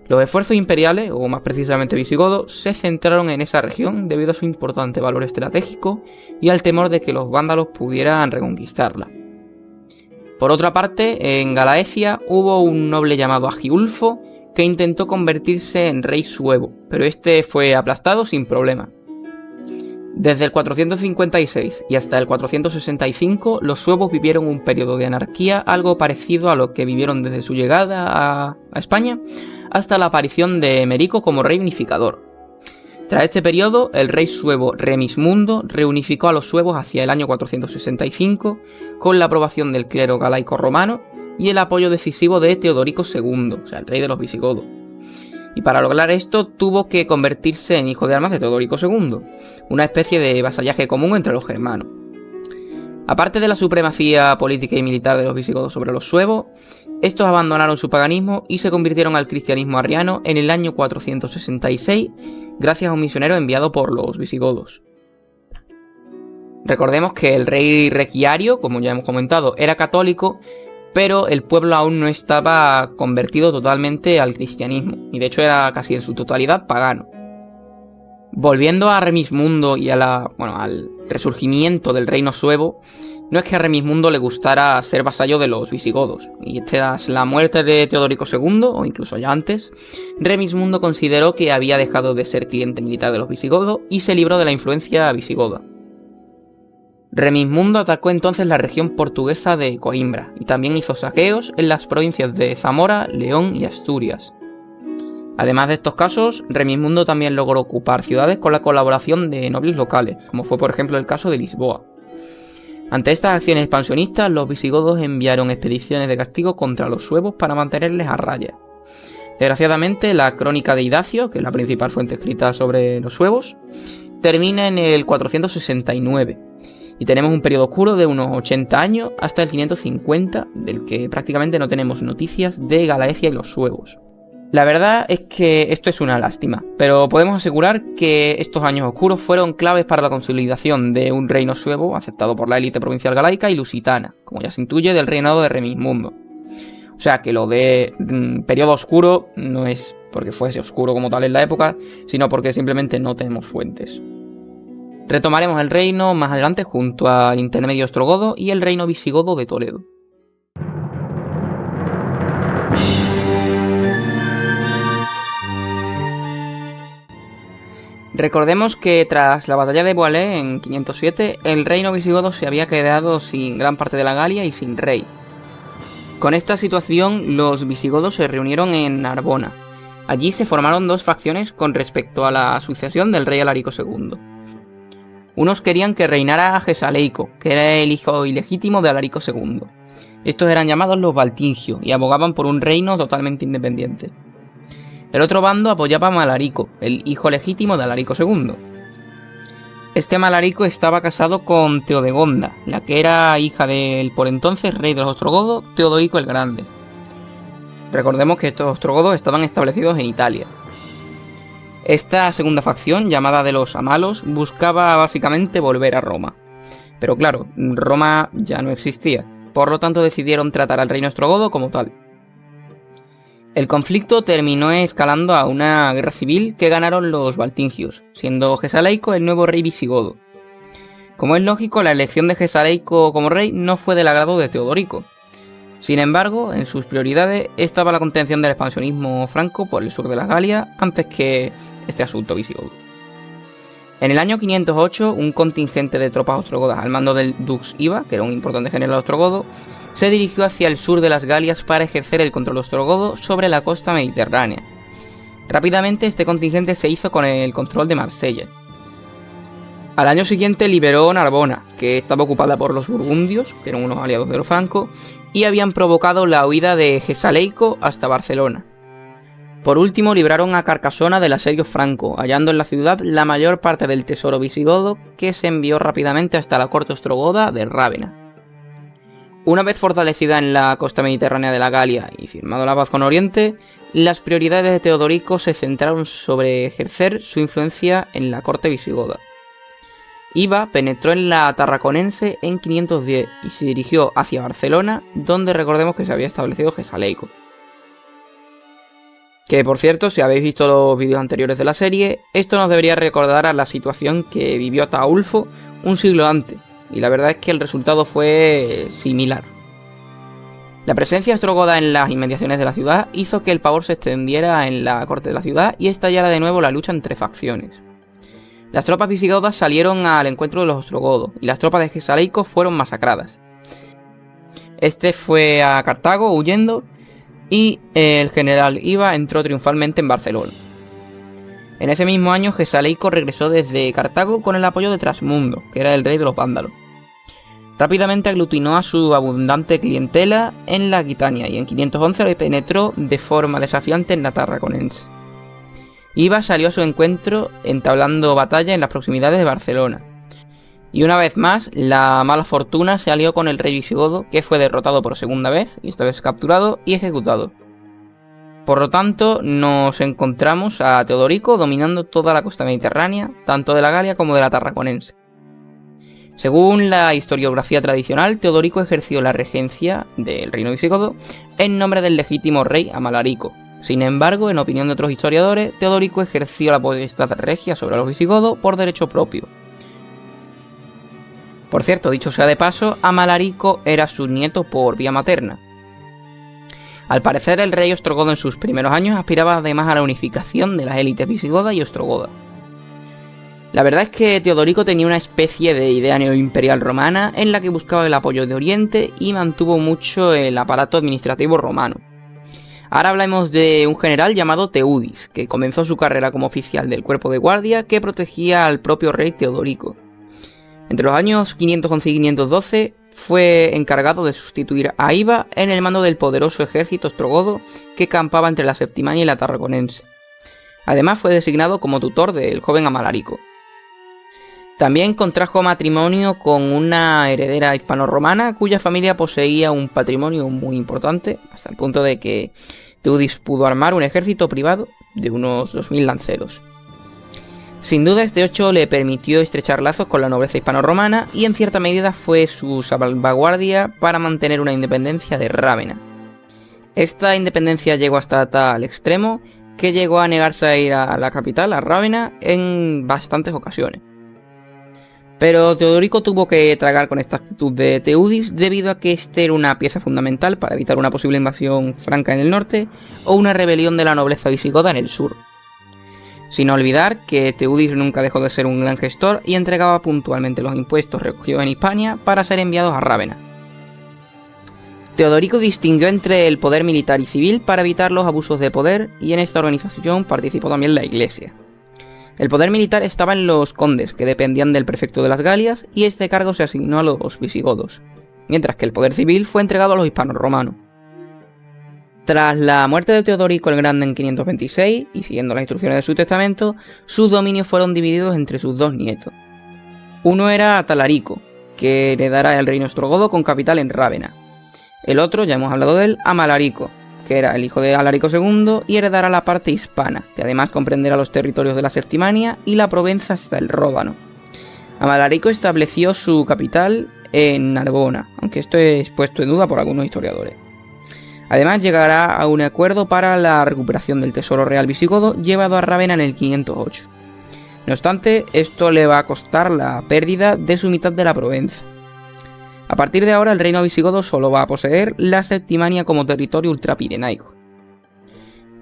Los esfuerzos imperiales, o más precisamente visigodos, se centraron en esa región debido a su importante valor estratégico y al temor de que los vándalos pudieran reconquistarla. Por otra parte, en Galaecia hubo un noble llamado Agiulfo que intentó convertirse en rey suevo, pero este fue aplastado sin problema. Desde el 456 y hasta el 465, los suevos vivieron un periodo de anarquía algo parecido a lo que vivieron desde su llegada a España hasta la aparición de Emerico como rey unificador. Tras este periodo, el rey suevo Remismundo reunificó a los suevos hacia el año 465 con la aprobación del clero galaico romano y el apoyo decisivo de Teodorico II, o sea, el rey de los visigodos. Y para lograr esto tuvo que convertirse en hijo de armas de Teodorico II, una especie de vasallaje común entre los germanos. Aparte de la supremacía política y militar de los visigodos sobre los suevos, estos abandonaron su paganismo y se convirtieron al cristianismo arriano en el año 466, gracias a un misionero enviado por los visigodos. Recordemos que el rey Requiario, como ya hemos comentado, era católico, pero el pueblo aún no estaba convertido totalmente al cristianismo, y de hecho era casi en su totalidad pagano. Volviendo a Remismundo y al resurgimiento del reino suevo, no es que a Remismundo le gustara ser vasallo de los visigodos, y tras la muerte de Teodorico II, o incluso ya antes, Remismundo consideró que había dejado de ser cliente militar de los visigodos y se libró de la influencia visigoda. Remismundo atacó entonces la región portuguesa de Coimbra y también hizo saqueos en las provincias de Zamora, León y Asturias. Además de estos casos, Remismundo también logró ocupar ciudades con la colaboración de nobles locales, como fue por ejemplo el caso de Lisboa. Ante estas acciones expansionistas, los visigodos enviaron expediciones de castigo contra los suevos para mantenerles a raya. Desgraciadamente, la crónica de Idacio, que es la principal fuente escrita sobre los suevos, termina en el 469. Y tenemos un periodo oscuro de unos 80 años hasta el 550, del que prácticamente no tenemos noticias de Galaecia y los suevos. La verdad es que esto es una lástima, pero podemos asegurar que estos años oscuros fueron claves para la consolidación de un reino suevo aceptado por la élite provincial galaica y lusitana, como ya se intuye del reinado de Remismundo. O sea que lo de periodo oscuro no es porque fuese oscuro como tal en la época, sino porque simplemente no tenemos fuentes. Retomaremos el reino más adelante junto al intermedio ostrogodo y el reino visigodo de Toledo. Recordemos que tras la batalla de Boilé en 507, el reino visigodo se había quedado sin gran parte de la Galia y sin rey. Con esta situación, los visigodos se reunieron en Narbona. Allí se formaron dos facciones con respecto a la sucesión del rey Alarico II. Unos querían que reinara Gesaleico, que era el hijo ilegítimo de Alarico II. Estos eran llamados los Valtingio y abogaban por un reino totalmente independiente. El otro bando apoyaba a Malarico, el hijo legítimo de Alarico II. Este Malarico estaba casado con Teodegonda, la que era hija del por entonces rey de los ostrogodos, Teodorico el Grande. Recordemos que estos ostrogodos estaban establecidos en Italia. Esta segunda facción, llamada de los Amalos, buscaba básicamente volver a Roma. Pero claro, Roma ya no existía, por lo tanto decidieron tratar al reino ostrogodo como tal. El conflicto terminó escalando a una guerra civil que ganaron los Valtingios, siendo Gesaleico el nuevo rey visigodo. Como es lógico, la elección de Gesaleico como rey no fue del agrado de Teodorico. Sin embargo, en sus prioridades estaba la contención del expansionismo franco por el sur de la Galia antes que este asunto visigodo. En el año 508, un contingente de tropas ostrogodas al mando del Dux Iva, que era un importante general ostrogodo, se dirigió hacia el sur de las Galias para ejercer el control ostrogodo sobre la costa mediterránea. Rápidamente este contingente se hizo con el control de Marsella. Al año siguiente liberó Narbona, que estaba ocupada por los burgundios, que eran unos aliados de los francos, y habían provocado la huida de Gesaleico hasta Barcelona. Por último, libraron a Carcasona del asedio franco, hallando en la ciudad la mayor parte del tesoro visigodo, que se envió rápidamente hasta la corte ostrogoda de Rávena. Una vez fortalecida en la costa mediterránea de la Galia y firmado la paz con Oriente, las prioridades de Teodorico se centraron sobre ejercer su influencia en la corte visigoda. Iva penetró en la Tarraconense en 510 y se dirigió hacia Barcelona, donde recordemos que se había establecido Gesaleico. Que por cierto, si habéis visto los vídeos anteriores de la serie, esto nos debería recordar a la situación que vivió Ataulfo un siglo antes, y la verdad es que el resultado fue similar. La presencia ostrogoda en las inmediaciones de la ciudad hizo que el pavor se extendiera en la corte de la ciudad y estallara de nuevo la lucha entre facciones. Las tropas visigodas salieron al encuentro de los ostrogodos y las tropas de Gesaleico fueron masacradas. Este fue a Cartago huyendo y el general Iva entró triunfalmente en Barcelona. En ese mismo año Gesaleico regresó desde Cartago con el apoyo de Trasmundo, que era el rey de los vándalos. Rápidamente aglutinó a su abundante clientela en la Aquitania y en 511 le penetró de forma desafiante en la Tarraconense. Iva salió a su encuentro entablando batalla en las proximidades de Barcelona. Y una vez más, la mala fortuna se alió con el rey visigodo, que fue derrotado por segunda vez, y esta vez capturado y ejecutado. Por lo tanto, nos encontramos a Teodorico dominando toda la costa mediterránea, tanto de la Galia como de la Tarraconense. Según la historiografía tradicional, Teodorico ejerció la regencia del reino visigodo en nombre del legítimo rey Amalarico. Sin embargo, en opinión de otros historiadores, Teodorico ejerció la potestad regia sobre los visigodos por derecho propio. Por cierto, dicho sea de paso, Amalarico era su nieto por vía materna. Al parecer, el rey ostrogodo en sus primeros años aspiraba además a la unificación de las élites visigoda y ostrogoda. La verdad es que Teodorico tenía una especie de idea neoimperial romana en la que buscaba el apoyo de Oriente y mantuvo mucho el aparato administrativo romano. Ahora hablamos de un general llamado Teudis, que comenzó su carrera como oficial del cuerpo de guardia que protegía al propio rey Teodorico. Entre los años 511 y 512 fue encargado de sustituir a Iva en el mando del poderoso ejército ostrogodo que campaba entre la Septimania y la Tarraconense. Además fue designado como tutor del joven Amalarico. También contrajo matrimonio con una heredera hispano-romana cuya familia poseía un patrimonio muy importante, hasta el punto de que Teudis pudo armar un ejército privado de unos 2000 lanceros. Sin duda este hecho le permitió estrechar lazos con la nobleza hispano-romana y en cierta medida fue su salvaguardia para mantener una independencia de Rávena. Esta independencia llegó hasta tal extremo que llegó a negarse a ir a la capital, a Rávena, en bastantes ocasiones. Pero Teodorico tuvo que tragar con esta actitud de Teudis debido a que este era una pieza fundamental para evitar una posible invasión franca en el norte o una rebelión de la nobleza visigoda en el sur. Sin olvidar que Teudis nunca dejó de ser un gran gestor y entregaba puntualmente los impuestos recogidos en Hispania para ser enviados a Rávena. Teodorico distinguió entre el poder militar y civil para evitar los abusos de poder y en esta organización participó también la Iglesia. El poder militar estaba en los condes, que dependían del prefecto de las Galias, y este cargo se asignó a los visigodos, mientras que el poder civil fue entregado a los hispanos-romanos. Tras la muerte de Teodorico el Grande en 526, y siguiendo las instrucciones de su testamento, sus dominios fueron divididos entre sus dos nietos. Uno era Atalarico, que heredara el reino ostrogodo con capital en Rávena. El otro, ya hemos hablado de él, Amalarico, que era el hijo de Alarico II y heredará la parte hispana, que además comprenderá los territorios de la Septimania y la Provenza hasta el Ródano. Amalarico estableció su capital en Narbona, aunque esto es puesto en duda por algunos historiadores. Además llegará a un acuerdo para la recuperación del tesoro real visigodo llevado a Rávena en el 508. No obstante, esto le va a costar la pérdida de su mitad de la Provenza. A partir de ahora el reino visigodo solo va a poseer la Septimania como territorio ultrapirenaico.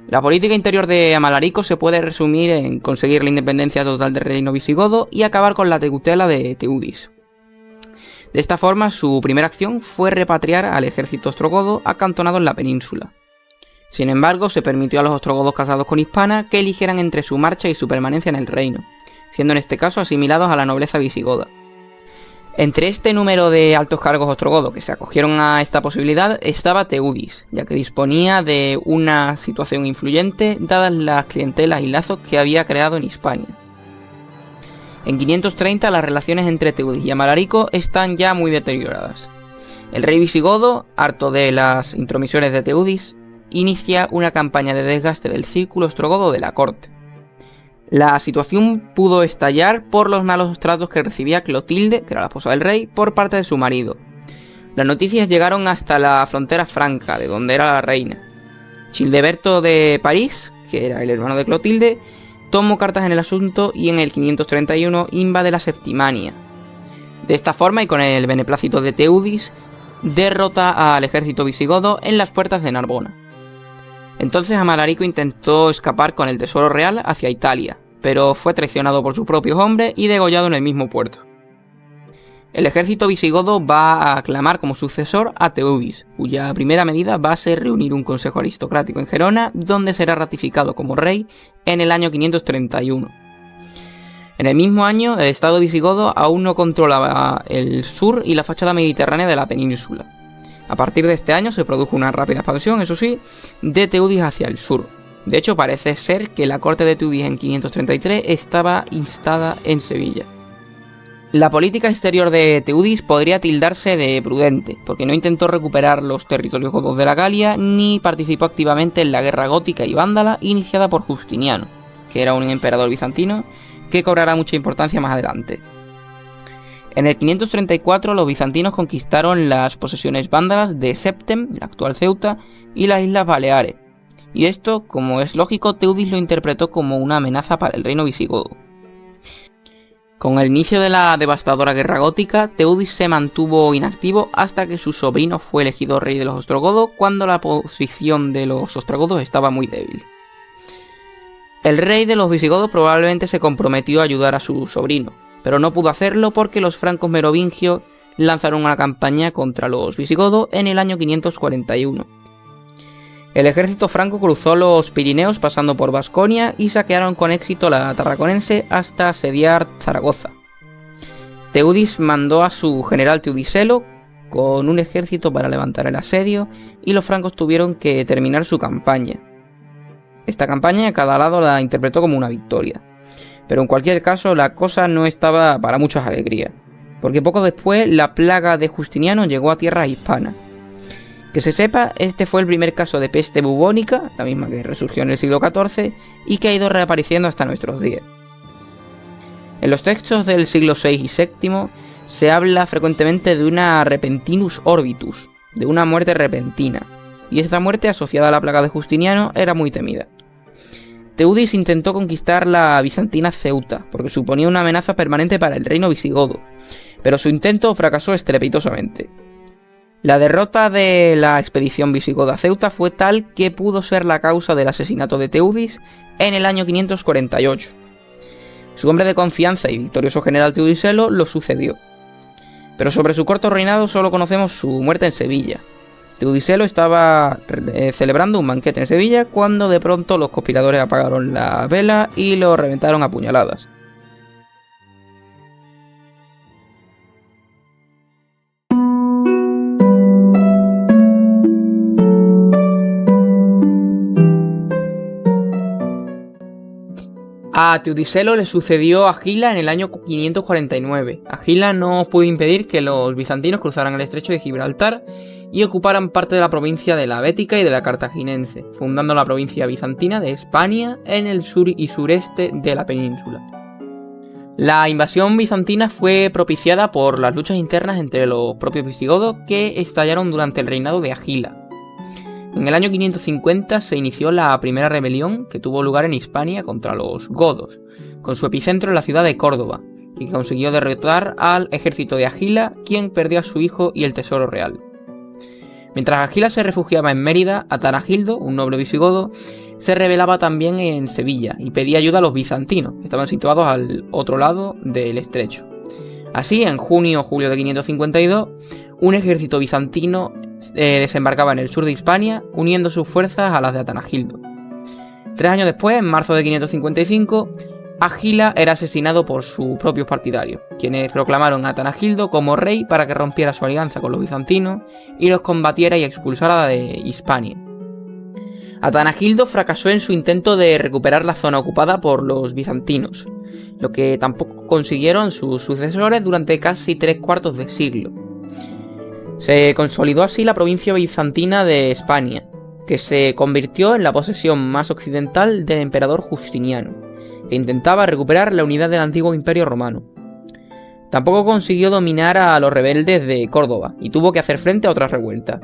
La política interior de Amalarico se puede resumir en conseguir la independencia total del reino visigodo y acabar con la tutela de Teudis. De esta forma su primera acción fue repatriar al ejército ostrogodo acantonado en la península. Sin embargo, se permitió a los ostrogodos casados con Hispana que eligieran entre su marcha y su permanencia en el reino, siendo en este caso asimilados a la nobleza visigoda. Entre este número de altos cargos ostrogodos que se acogieron a esta posibilidad estaba Teudis, ya que disponía de una situación influyente dadas las clientelas y lazos que había creado en Hispania. En 530 las relaciones entre Teudis y Amalarico están ya muy deterioradas. El rey visigodo, harto de las intromisiones de Teudis, inicia una campaña de desgaste del círculo ostrogodo de la corte. La situación pudo estallar por los malos tratos que recibía Clotilde, que era la esposa del rey, por parte de su marido. Las noticias llegaron hasta la frontera franca, de donde era la reina. Childeberto de París, que era el hermano de Clotilde, tomó cartas en el asunto y en el 531 invade la Septimania. De esta forma y con el beneplácito de Teudis, derrota al ejército visigodo en las puertas de Narbona. Entonces Amalarico intentó escapar con el tesoro real hacia Italia, pero fue traicionado por sus propios hombres y degollado en el mismo puerto. El ejército visigodo va a aclamar como sucesor a Teudis, cuya primera medida va a ser reunir un consejo aristocrático en Gerona, donde será ratificado como rey en el año 531. En el mismo año, el estado visigodo aún no controlaba el sur y la fachada mediterránea de la península. A partir de este año se produjo una rápida expansión, eso sí, de Teudis hacia el sur. De hecho, parece ser que la corte de Teudis en 533 estaba instalada en Sevilla. La política exterior de Teudis podría tildarse de prudente, porque no intentó recuperar los territorios godos de la Galia, ni participó activamente en la guerra gótica y vándala iniciada por Justiniano, que era un emperador bizantino, que cobrará mucha importancia más adelante. En el 534 los bizantinos conquistaron las posesiones vándalas de Septem, la actual Ceuta, y las Islas Baleares. Y esto, como es lógico, Teudis lo interpretó como una amenaza para el reino visigodo. Con el inicio de la devastadora guerra gótica, Teudis se mantuvo inactivo hasta que su sobrino fue elegido rey de los ostrogodos cuando la posición de los ostrogodos estaba muy débil. El rey de los visigodos probablemente se comprometió a ayudar a su sobrino, pero no pudo hacerlo porque los francos merovingios lanzaron una campaña contra los visigodos en el año 541. El ejército franco cruzó los Pirineos pasando por Vasconia y saquearon con éxito la Tarraconense hasta asediar Zaragoza. Teudis mandó a su general Teudicelo con un ejército para levantar el asedio y los francos tuvieron que terminar su campaña. Esta campaña cada lado la interpretó como una victoria, pero en cualquier caso la cosa no estaba para muchas alegrías, porque poco después la plaga de Justiniano llegó a tierras hispanas. Que se sepa, este fue el primer caso de peste bubónica, la misma que resurgió en el siglo XIV, y que ha ido reapareciendo hasta nuestros días. En los textos del siglo VI y VII se habla frecuentemente de una repentinus orbitus, de una muerte repentina, y esta muerte asociada a la plaga de Justiniano era muy temida. Teudis intentó conquistar la bizantina Ceuta, porque suponía una amenaza permanente para el reino visigodo, pero su intento fracasó estrepitosamente. La derrota de la expedición visigoda a Ceuta fue tal que pudo ser la causa del asesinato de Teudis en el año 548. Su hombre de confianza y victorioso general Teudicelo lo sucedió. Pero sobre su corto reinado solo conocemos su muerte en Sevilla. Teudicelo estaba celebrando un banquete en Sevilla cuando de pronto los conspiradores apagaron la vela y lo reventaron a puñaladas. A Teudicelo le sucedió Agila en el año 549. Agila no pudo impedir que los bizantinos cruzaran el estrecho de Gibraltar y ocuparan parte de la provincia de la Bética y de la Cartaginense, fundando la provincia bizantina de Hispania en el sur y sureste de la península. La invasión bizantina fue propiciada por las luchas internas entre los propios visigodos que estallaron durante el reinado de Agila. En el año 550 se inició la primera rebelión que tuvo lugar en Hispania contra los godos, con su epicentro en la ciudad de Córdoba, y consiguió derrotar al ejército de Agila, quien perdió a su hijo y el tesoro real. Mientras Agila se refugiaba en Mérida, Atanagildo, un noble visigodo, se rebelaba también en Sevilla y pedía ayuda a los bizantinos, que estaban situados al otro lado del estrecho. Así, en junio o julio de 552, un ejército bizantino desembarcaba en el sur de Hispania, uniendo sus fuerzas a las de Atanagildo. 3 años después, en marzo de 555, Agila era asesinado por sus propios partidarios, quienes proclamaron a Atanagildo como rey para que rompiera su alianza con los bizantinos y los combatiera y expulsara de Hispania. Atanagildo fracasó en su intento de recuperar la zona ocupada por los bizantinos, lo que tampoco consiguieron sus sucesores durante casi 3/4 de siglo. Se consolidó así la provincia bizantina de Hispania, que se convirtió en la posesión más occidental del emperador Justiniano, que intentaba recuperar la unidad del antiguo imperio romano. Tampoco consiguió dominar a los rebeldes de Córdoba y tuvo que hacer frente a otras revueltas.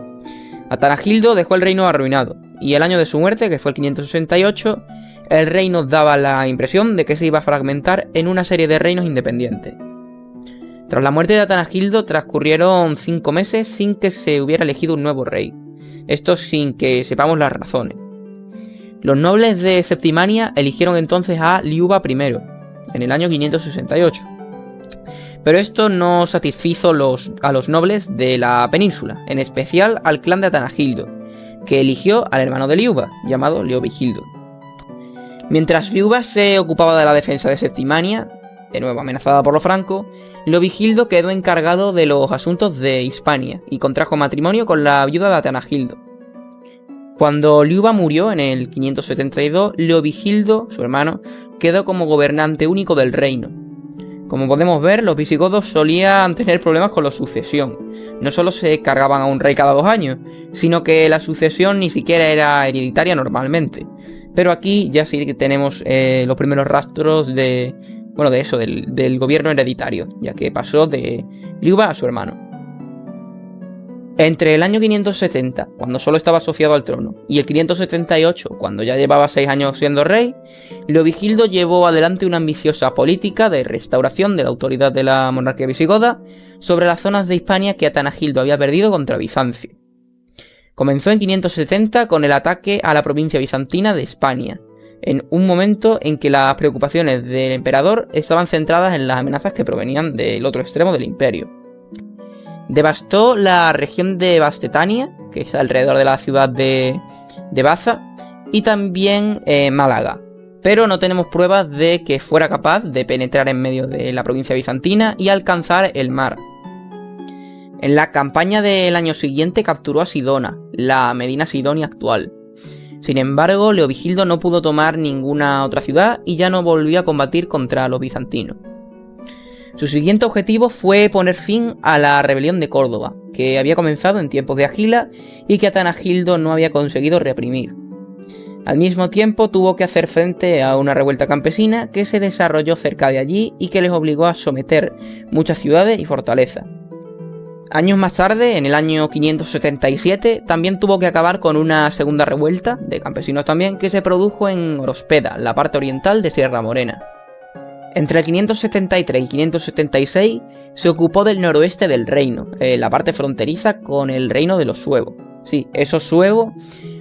Atanagildo dejó el reino arruinado, y el año de su muerte, que fue el 568, el reino daba la impresión de que se iba a fragmentar en una serie de reinos independientes. Tras la muerte de Atanagildo transcurrieron 5 meses sin que se hubiera elegido un nuevo rey, esto sin que sepamos las razones. Los nobles de Septimania eligieron entonces a Liuba I, en el año 568. Pero esto no satisfizo a los nobles de la península, en especial al clan de Atanagildo, que eligió al hermano de Liuba, llamado Leovigildo. Mientras Liuba se ocupaba de la defensa de Septimania, de nuevo amenazada por los francos, Leovigildo quedó encargado de los asuntos de Hispania y contrajo matrimonio con la viuda de Atanagildo. Cuando Liuba murió en el 572, Leovigildo, su hermano, quedó como gobernante único del reino. Como podemos ver, los visigodos solían tener problemas con la sucesión. No solo se cargaban a un rey cada 2 años, sino que la sucesión ni siquiera era hereditaria normalmente. Pero aquí ya sí que tenemos los primeros rastros de bueno, de eso, del gobierno hereditario, ya que pasó de Liuba a su hermano. Entre el año 570, cuando solo estaba asociado al trono, y el 578, cuando ya llevaba 6 años siendo rey, Leovigildo llevó adelante una ambiciosa política de restauración de la autoridad de la monarquía visigoda sobre las zonas de Hispania que Atanagildo había perdido contra Bizancio. Comenzó en 570 con el ataque a la provincia bizantina de Hispania, en un momento en que las preocupaciones del emperador estaban centradas en las amenazas que provenían del otro extremo del imperio. Devastó la región de Bastetania, que es alrededor de la ciudad de Baza, y también Málaga, pero no tenemos pruebas de que fuera capaz de penetrar en medio de la provincia bizantina y alcanzar el mar. En la campaña del año siguiente capturó a Sidona, la Medina Sidonia actual. Sin embargo, Leovigildo no pudo tomar ninguna otra ciudad y ya no volvió a combatir contra los bizantinos. Su siguiente objetivo fue poner fin a la rebelión de Córdoba, que había comenzado en tiempos de Agila y que Atanagildo no había conseguido reprimir. Al mismo tiempo tuvo que hacer frente a una revuelta campesina que se desarrolló cerca de allí y que les obligó a someter muchas ciudades y fortalezas. Años más tarde, en el año 577, también tuvo que acabar con una segunda revuelta, de campesinos también, que se produjo en Orospeda, la parte oriental de Sierra Morena. Entre el 573 y 576 se ocupó del noroeste del reino, la parte fronteriza con el reino de los suevos. Sí, esos suevos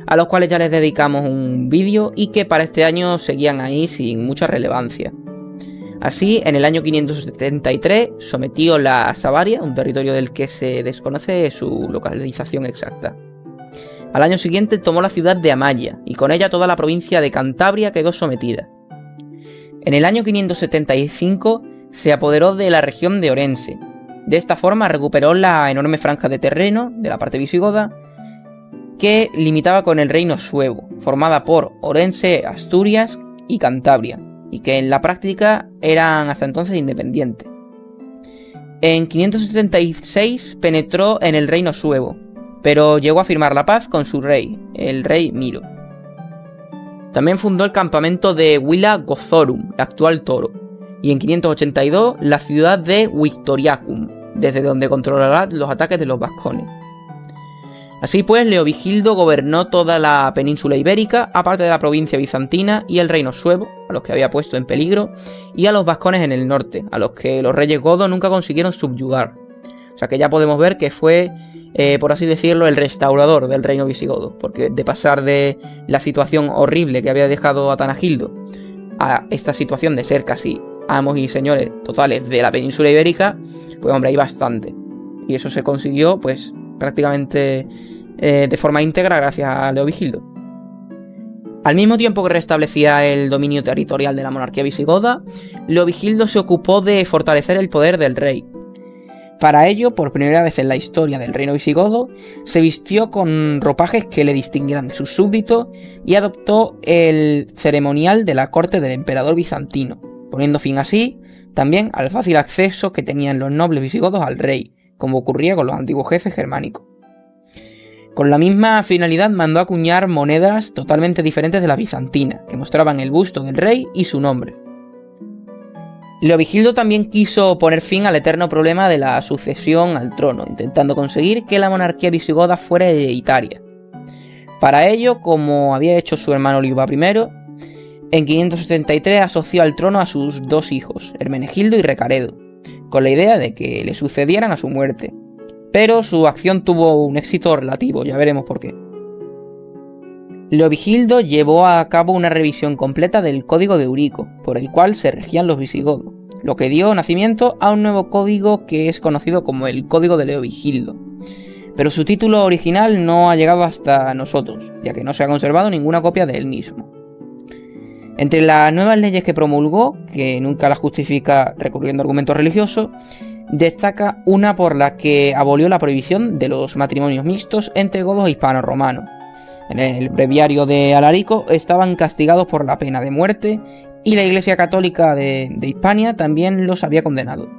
a los cuales ya les dedicamos un vídeo y que para este año seguían ahí sin mucha relevancia. Así, en el año 573 sometió la Savaria, un territorio del que se desconoce su localización exacta. Al año siguiente tomó la ciudad de Amaya y con ella toda la provincia de Cantabria quedó sometida. En el año 575 se apoderó de la región de Orense. De esta forma recuperó la enorme franja de terreno de la parte visigoda que limitaba con el reino suevo, formada por Orense, Asturias y Cantabria, y que en la práctica eran hasta entonces independientes. En 576 penetró en el reino suevo, pero llegó a firmar la paz con su rey, el rey Miro. También fundó el campamento de Villa Gozorum, el actual Toro, y en 582 la ciudad de Victoriacum, desde donde controlará los ataques de los vascones. Así pues, Leovigildo gobernó toda la península ibérica, aparte de la provincia bizantina y el reino suevo, a los que había puesto en peligro, y a los vascones en el norte, a los que los reyes godos nunca consiguieron subyugar. O sea que ya podemos ver que fue, por así decirlo, el restaurador del reino visigodo, porque de pasar de la situación horrible que había dejado Atanagildo a esta situación de ser casi amos y señores totales de la península ibérica, pues hombre, hay bastante. Y eso se consiguió, pues, prácticamente de forma íntegra gracias a Leovigildo. Al mismo tiempo que restablecía el dominio territorial de la monarquía visigoda, Leovigildo se ocupó de fortalecer el poder del rey. Para ello, por primera vez en la historia del reino visigodo, se vistió con ropajes que le distinguieran de sus súbditos y adoptó el ceremonial de la corte del emperador bizantino, poniendo fin así también al fácil acceso que tenían los nobles visigodos al rey, como ocurría con los antiguos jefes germánicos. Con la misma finalidad mandó acuñar monedas totalmente diferentes de las bizantinas, que mostraban el busto del rey y su nombre. Leovigildo también quiso poner fin al eterno problema de la sucesión al trono, intentando conseguir que la monarquía visigoda fuera hereditaria. Para ello, como había hecho su hermano Liuba I, en 573 asoció al trono a sus dos hijos, Hermenegildo y Recaredo, con la idea de que le sucedieran a su muerte. Pero su acción tuvo un éxito relativo, ya veremos por qué. Leovigildo llevó a cabo una revisión completa del Código de Eurico, por el cual se regían los visigodos, lo que dio nacimiento a un nuevo código que es conocido como el Código de Leovigildo. Pero su título original no ha llegado hasta nosotros, ya que no se ha conservado ninguna copia de él mismo. Entre las nuevas leyes que promulgó, que nunca las justifica recurriendo a argumentos religiosos, destaca una por la que abolió la prohibición de los matrimonios mixtos entre godos e hispano-romanos. En el breviario de Alarico estaban castigados por la pena de muerte y la Iglesia Católica de Hispania también los había condenado.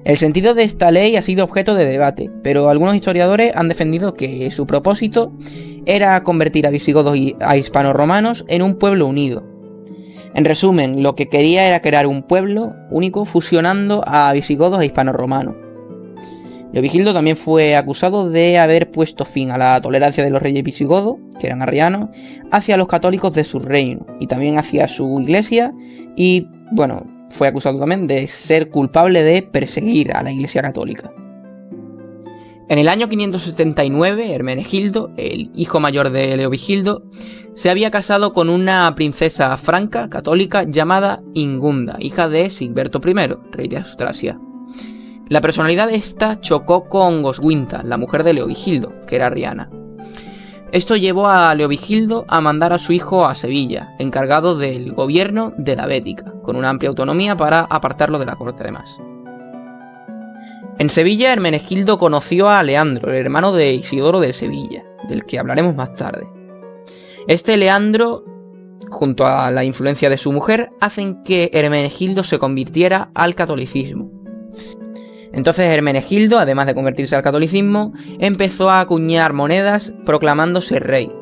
El sentido de esta ley ha sido objeto de debate, pero algunos historiadores han defendido que su propósito era convertir a visigodos y a hispano-romanos en un pueblo unido. En resumen, lo que quería era crear un pueblo único fusionando a visigodos e hispanorromanos. Leovigildo también fue acusado de haber puesto fin a la tolerancia de los reyes visigodos, que eran arrianos, hacia los católicos de su reino y también hacia su iglesia, y bueno, fue acusado también de ser culpable de perseguir a la iglesia católica. En el año 579, Hermenegildo, el hijo mayor de Leovigildo, se había casado con una princesa franca católica llamada Ingunda, hija de Sigberto I, rey de Austrasia. La personalidad de esta chocó con Goswinta, la mujer de Leovigildo, que era arriana. Esto llevó a Leovigildo a mandar a su hijo a Sevilla, encargado del gobierno de la Bética, con una amplia autonomía para apartarlo de la corte además. En Sevilla, Hermenegildo conoció a Leandro, el hermano de Isidoro de Sevilla, del que hablaremos más tarde. Este Leandro, junto a la influencia de su mujer, hacen que Hermenegildo se convirtiera al catolicismo. Entonces Hermenegildo, además de convertirse al catolicismo, empezó a acuñar monedas proclamándose rey.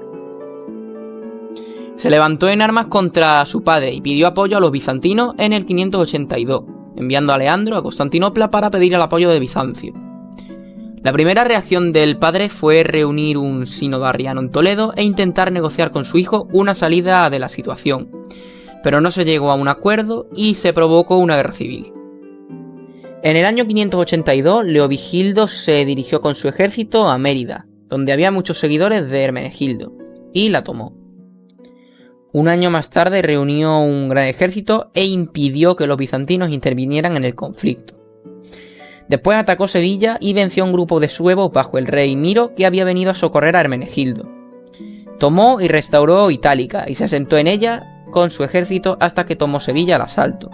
Se levantó en armas contra su padre y pidió apoyo a los bizantinos en el 582, enviando a Leandro a Constantinopla para pedir el apoyo de Bizancio. La primera reacción del padre fue reunir un sínodo arriano en Toledo e intentar negociar con su hijo una salida de la situación, pero no se llegó a un acuerdo y se provocó una guerra civil. En el año 582, Leovigildo se dirigió con su ejército a Mérida, donde había muchos seguidores de Hermenegildo, y la tomó. Un año más tarde reunió un gran ejército e impidió que los bizantinos intervinieran en el conflicto. Después atacó Sevilla y venció a un grupo de suevos bajo el rey Miro que había venido a socorrer a Hermenegildo. Tomó y restauró Itálica y se asentó en ella con su ejército hasta que tomó Sevilla al asalto.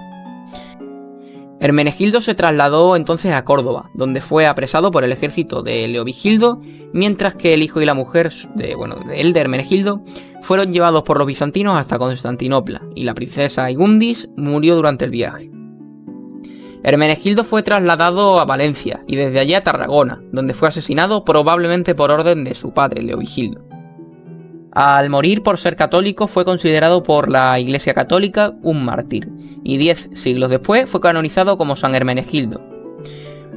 Hermenegildo se trasladó entonces a Córdoba, donde fue apresado por el ejército de Leovigildo, mientras que el hijo y la mujer de Hermenegildo fueron llevados por los bizantinos hasta Constantinopla, y la princesa Igundis murió durante el viaje. Hermenegildo fue trasladado a Valencia y desde allí a Tarragona, donde fue asesinado probablemente por orden de su padre, Leovigildo. Al morir por ser católico fue considerado por la Iglesia Católica un mártir, y 10 siglos después fue canonizado como San Hermenegildo.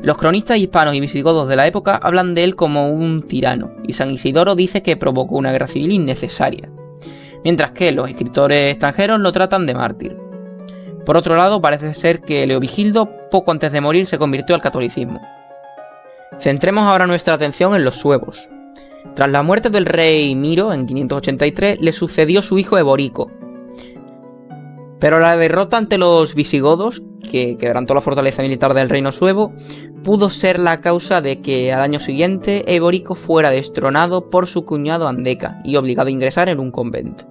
Los cronistas hispanos y visigodos de la época hablan de él como un tirano, y San Isidoro dice que provocó una guerra civil innecesaria, mientras que los escritores extranjeros lo tratan de mártir. Por otro lado, parece ser que Leovigildo, poco antes de morir, se convirtió al catolicismo. Centremos ahora nuestra atención en los suevos. Tras la muerte del rey Miro en 583, le sucedió su hijo Eborico. Pero la derrota ante los visigodos, que quebrantó la fortaleza militar del reino suevo, pudo ser la causa de que al año siguiente Eborico fuera destronado por su cuñado Andeca y obligado a ingresar en un convento.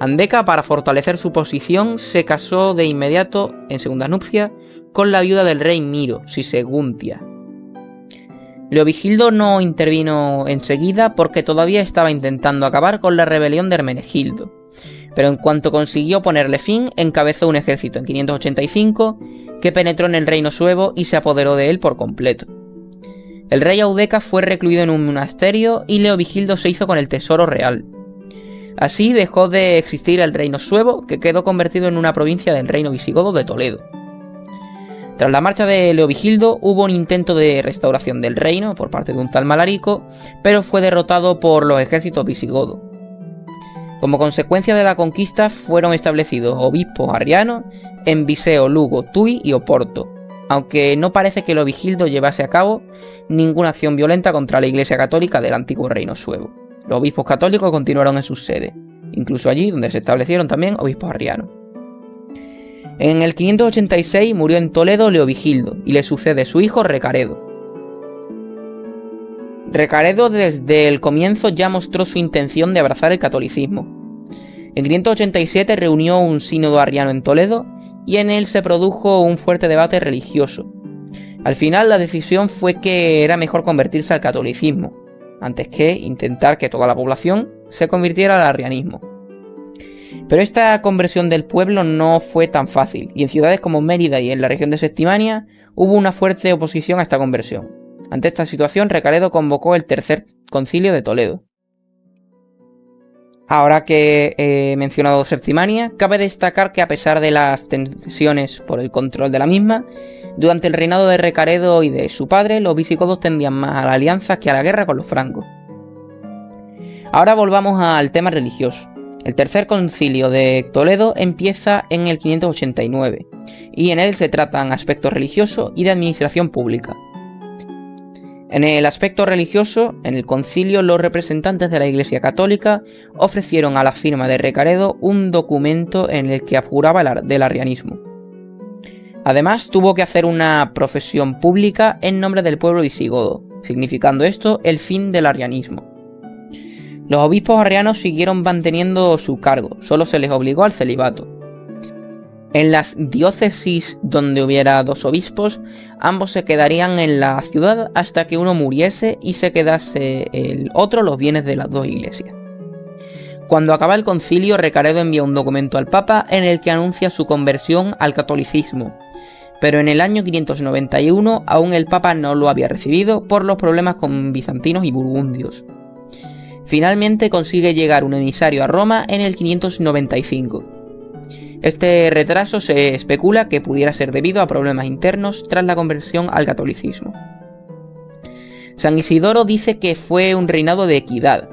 Andeca, para fortalecer su posición, se casó de inmediato, en segunda nupcia, con la viuda del rey Miro, Siseguntia. Leovigildo no intervino enseguida porque todavía estaba intentando acabar con la rebelión de Hermenegildo, pero en cuanto consiguió ponerle fin, encabezó un ejército en 585 que penetró en el reino suevo y se apoderó de él por completo. El rey Audeca fue recluido en un monasterio y Leovigildo se hizo con el tesoro real. Así dejó de existir el reino suevo, que quedó convertido en una provincia del reino visigodo de Toledo. Tras la marcha de Leovigildo hubo un intento de restauración del reino por parte de un tal Malarico, pero fue derrotado por los ejércitos visigodos. Como consecuencia de la conquista fueron establecidos obispos arrianos en Viseo, Lugo, Tui y Oporto, aunque no parece que Leovigildo llevase a cabo ninguna acción violenta contra la Iglesia Católica del antiguo reino suevo. Los obispos católicos continuaron en sus sedes, incluso allí donde se establecieron también obispos arrianos. En el 586 murió en Toledo Leovigildo y le sucede su hijo Recaredo. Recaredo desde el comienzo ya mostró su intención de abrazar el catolicismo. En 587 reunió un sínodo arriano en Toledo y en él se produjo un fuerte debate religioso. Al final la decisión fue que era mejor convertirse al catolicismo, antes que intentar que toda la población se convirtiera al arrianismo. Pero esta conversión del pueblo no fue tan fácil, y en ciudades como Mérida y en la región de Septimania hubo una fuerte oposición a esta conversión. Ante esta situación, Recaredo convocó el tercer concilio de Toledo. Ahora que he mencionado Septimania, cabe destacar que a pesar de las tensiones por el control de la misma, durante el reinado de Recaredo y de su padre, los visigodos tendían más a la alianza que a la guerra con los francos. Ahora volvamos al tema religioso. El tercer concilio de Toledo empieza en el 589, y en él se tratan aspectos religiosos y de administración pública. En el aspecto religioso, en el concilio los representantes de la Iglesia Católica ofrecieron a la firma de Recaredo un documento en el que abjuraba del arrianismo. Además, tuvo que hacer una profesión pública en nombre del pueblo visigodo, significando esto el fin del arrianismo. Los obispos arrianos siguieron manteniendo su cargo, solo se les obligó al celibato. En las diócesis donde hubiera dos obispos, ambos se quedarían en la ciudad hasta que uno muriese y se quedase el otro los bienes de las dos iglesias. Cuando acaba el concilio, Recaredo envía un documento al Papa en el que anuncia su conversión al catolicismo, pero en el año 591 aún el Papa no lo había recibido por los problemas con bizantinos y burgundios. Finalmente consigue llegar un emisario a Roma en el 595. Este retraso se especula que pudiera ser debido a problemas internos tras la conversión al catolicismo. San Isidoro dice que fue un reinado de equidad.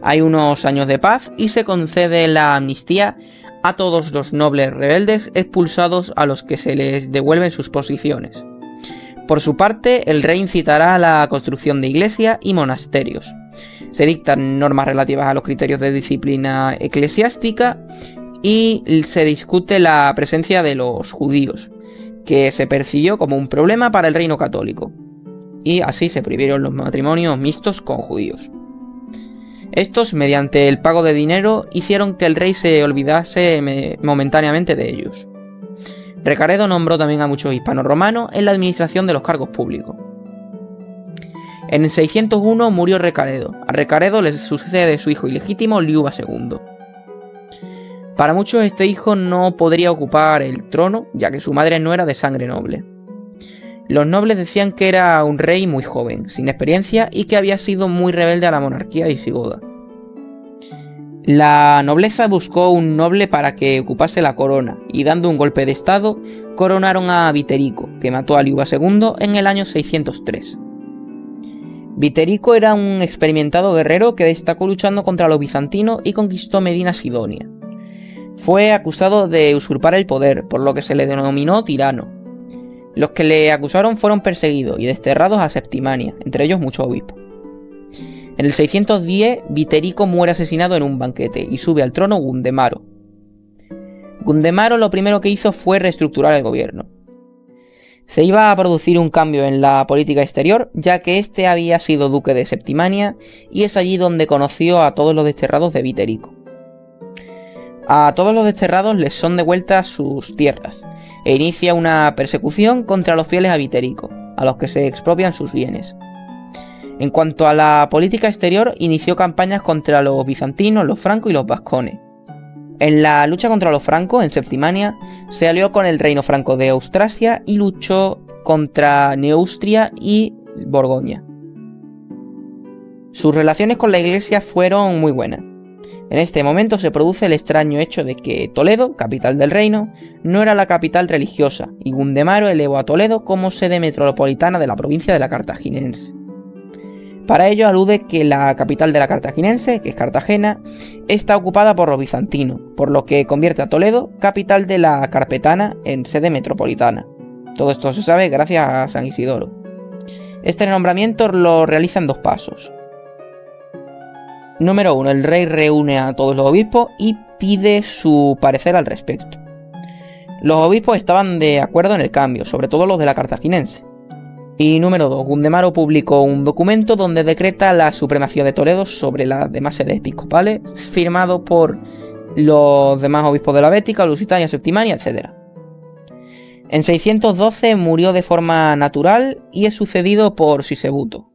Hay unos años de paz y se concede la amnistía a todos los nobles rebeldes expulsados a los que se les devuelven sus posiciones. Por su parte, el rey incitará a la construcción de iglesias y monasterios. Se dictan normas relativas a los criterios de disciplina eclesiástica y se discute la presencia de los judíos, que se percibió como un problema para el reino católico, y así se prohibieron los matrimonios mixtos con judíos. Estos, mediante el pago de dinero, hicieron que el rey se olvidase momentáneamente de ellos. Recaredo nombró también a muchos hispano-romanos en la administración de los cargos públicos. En el 601 murió Recaredo. A Recaredo le sucede su hijo ilegítimo Liuba II. Para muchos este hijo no podría ocupar el trono, ya que su madre no era de sangre noble. Los nobles decían que era un rey muy joven, sin experiencia y que había sido muy rebelde a la monarquía visigoda. La nobleza buscó un noble para que ocupase la corona, y dando un golpe de estado, coronaron a Viterico, que mató a Liuba II en el año 603. Viterico era un experimentado guerrero que destacó luchando contra los bizantinos y conquistó Medina Sidonia. Fue acusado de usurpar el poder, por lo que se le denominó tirano. Los que le acusaron fueron perseguidos y desterrados a Septimania, entre ellos muchos obispos. En el 610, Viterico muere asesinado en un banquete y sube al trono Gundemaro. Gundemaro lo primero que hizo fue reestructurar el gobierno. Se iba a producir un cambio en la política exterior, ya que este había sido duque de Septimania y es allí donde conoció a todos los desterrados de Viterico. A todos los desterrados les son devueltas sus tierras, e inicia una persecución contra los fieles a Viterico, a los que se expropian sus bienes. En cuanto a la política exterior, inició campañas contra los bizantinos, los francos y los vascones. En la lucha contra los francos, en Septimania, se alió con el reino franco de Austrasia y luchó contra Neustria y Borgoña. Sus relaciones con la iglesia fueron muy buenas. En este momento se produce el extraño hecho de que Toledo, capital del reino, no era la capital religiosa, y Gundemaro elevó a Toledo como sede metropolitana de la provincia de la Cartaginense. Para ello alude que la capital de la Cartaginense, que es Cartagena, está ocupada por los bizantinos, por lo que convierte a Toledo, capital de la Carpetana, en sede metropolitana. Todo esto se sabe gracias a San Isidoro. Este nombramiento lo realiza en 2 pasos. Número 1. El rey reúne a todos los obispos y pide su parecer al respecto. Los obispos estaban de acuerdo en el cambio, sobre todo los de la Cartaginense. Y número 2. Gundemaro publicó un documento donde decreta la supremacía de Toledo sobre las demás sedes episcopales, firmado por los demás obispos de la Bética, Lusitania, Septimania, etc. En 612 murió de forma natural y es sucedido por Sisebuto.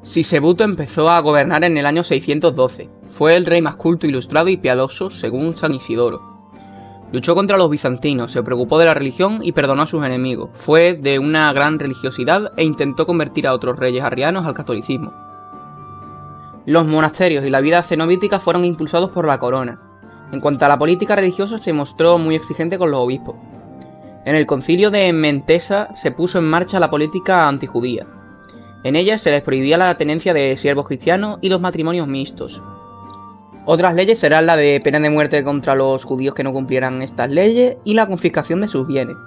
Sisebuto empezó a gobernar en el año 612. Fue el rey más culto, ilustrado y piadoso según San Isidoro. Luchó contra los bizantinos, se preocupó de la religión y perdonó a sus enemigos. Fue de una gran religiosidad e intentó convertir a otros reyes arrianos al catolicismo. Los monasterios y la vida cenobítica fueron impulsados por la corona. En cuanto a la política religiosa, se mostró muy exigente con los obispos. En el concilio de Mentesa se puso en marcha la política antijudía. En ella se les prohibía la tenencia de siervos cristianos y los matrimonios mixtos. Otras leyes serán la de pena de muerte contra los judíos que no cumplieran estas leyes y la confiscación de sus bienes.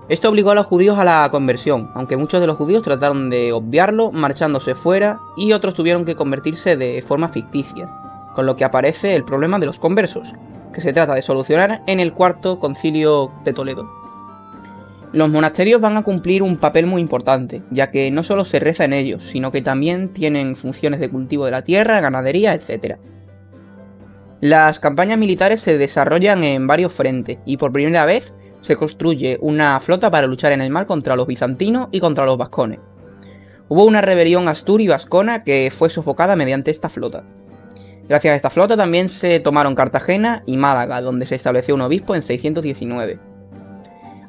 Esto obligó a los judíos a la conversión, aunque muchos de los judíos trataron de obviarlo marchándose fuera y otros tuvieron que convertirse de forma ficticia, con lo que aparece el problema de los conversos, que se trata de solucionar en el Cuarto Concilio de Toledo. Los monasterios van a cumplir un papel muy importante, ya que no solo se reza en ellos, sino que también tienen funciones de cultivo de la tierra, ganadería, etc. Las campañas militares se desarrollan en varios frentes y por primera vez se construye una flota para luchar en el mar contra los bizantinos y contra los vascones. Hubo una rebelión astur y vascona que fue sofocada mediante esta flota. Gracias a esta flota también se tomaron Cartagena y Málaga, donde se estableció un obispo en 619.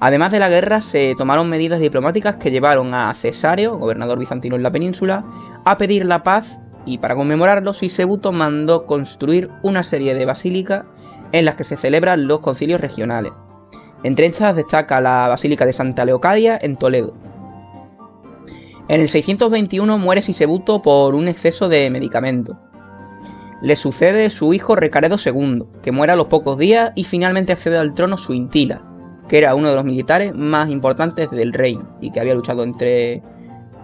Además de la guerra, se tomaron medidas diplomáticas que llevaron a Cesáreo, gobernador bizantino en la península, a pedir la paz. Y para conmemorarlo, Sisebuto mandó construir una serie de basílicas en las que se celebran los concilios regionales. Entre estas destaca la Basílica de Santa Leocadia en Toledo. En el 621 muere Sisebuto por un exceso de medicamento. Le sucede su hijo Recaredo II, que muere a los pocos días y finalmente accede al trono Suintila, que era uno de los militares más importantes del reino y que había luchado entre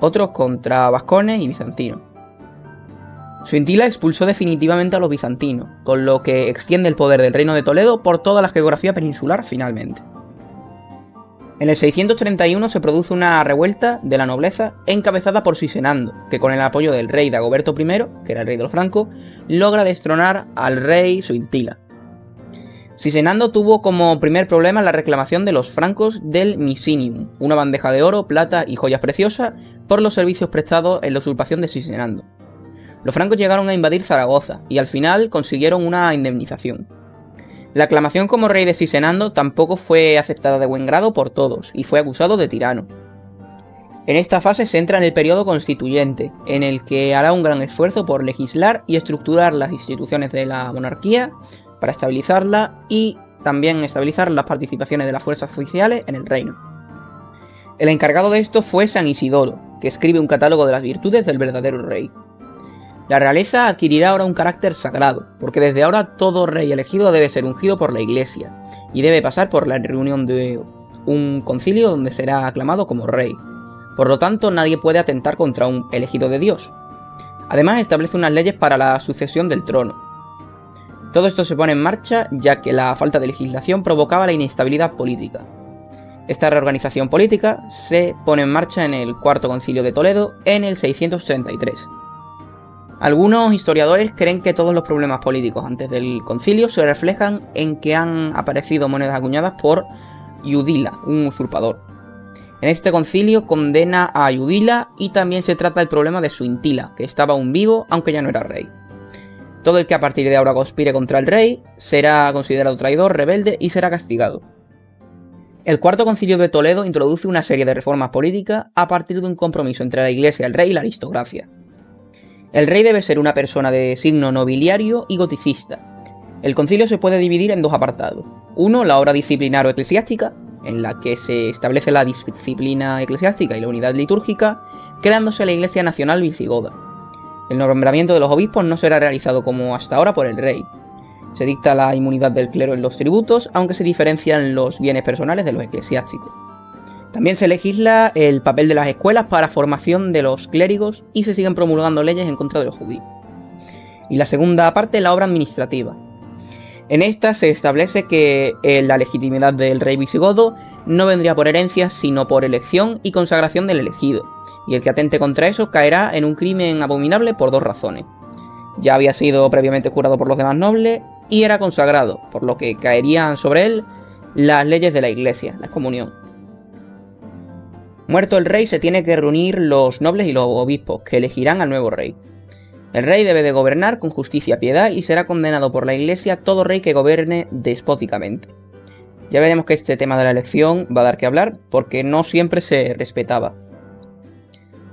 otros contra vascones y bizantinos. Suintila expulsó definitivamente a los bizantinos, con lo que extiende el poder del reino de Toledo por toda la geografía peninsular finalmente. En el 631 se produce una revuelta de la nobleza encabezada por Sisenando, que con el apoyo del rey Dagoberto I, que era el rey de los francos, logra destronar al rey Suintila. Sisenando tuvo como primer problema la reclamación de los francos del Misinium, una bandeja de oro, plata y joyas preciosas por los servicios prestados en la usurpación de Sisenando. Los francos llegaron a invadir Zaragoza y al final consiguieron una indemnización. La aclamación como rey de Sisenando tampoco fue aceptada de buen grado por todos y fue acusado de tirano. En esta fase se entra en el periodo constituyente, en el que hará un gran esfuerzo por legislar y estructurar las instituciones de la monarquía para estabilizarla y también estabilizar las participaciones de las fuerzas oficiales en el reino. El encargado de esto fue San Isidoro, que escribe un catálogo de las virtudes del verdadero rey. La realeza adquirirá ahora un carácter sagrado, porque desde ahora todo rey elegido debe ser ungido por la Iglesia, y debe pasar por la reunión de un concilio donde será aclamado como rey. Por lo tanto, nadie puede atentar contra un elegido de Dios. Además, establece unas leyes para la sucesión del trono. Todo esto se pone en marcha ya que la falta de legislación provocaba la inestabilidad política. Esta reorganización política se pone en marcha en el Cuarto Concilio de Toledo en el 633. Algunos historiadores creen que todos los problemas políticos antes del concilio se reflejan en que han aparecido monedas acuñadas por Iudila, un usurpador. En este concilio condena a Iudila y también se trata el problema de Suintila, que estaba aún vivo aunque ya no era rey. Todo el que a partir de ahora conspire contra el rey será considerado traidor, rebelde y será castigado. El Cuarto Concilio de Toledo introduce una serie de reformas políticas a partir de un compromiso entre la Iglesia, el rey y la aristocracia. El rey debe ser una persona de signo nobiliario y goticista. El concilio se puede dividir en dos apartados. Uno, la obra disciplinar o eclesiástica, en la que se establece la disciplina eclesiástica y la unidad litúrgica, creándose la Iglesia Nacional Visigoda. El nombramiento de los obispos no será realizado como hasta ahora por el rey. Se dicta la inmunidad del clero en los tributos, aunque se diferencian los bienes personales de los eclesiásticos. También se legisla el papel de las escuelas para formación de los clérigos y se siguen promulgando leyes en contra de los judíos. Y la segunda parte, la obra administrativa. En esta se establece que la legitimidad del rey visigodo no vendría por herencia, sino por elección y consagración del elegido, y el que atente contra eso caerá en un crimen abominable por dos razones. Ya había sido previamente jurado por los demás nobles y era consagrado, por lo que caerían sobre él las leyes de la Iglesia, la excomunión. Muerto el rey, se tiene que reunir los nobles y los obispos, que elegirán al nuevo rey. El rey debe de gobernar con justicia y piedad y será condenado por la Iglesia todo rey que gobierne despóticamente. Ya veremos que este tema de la elección va a dar que hablar porque no siempre se respetaba.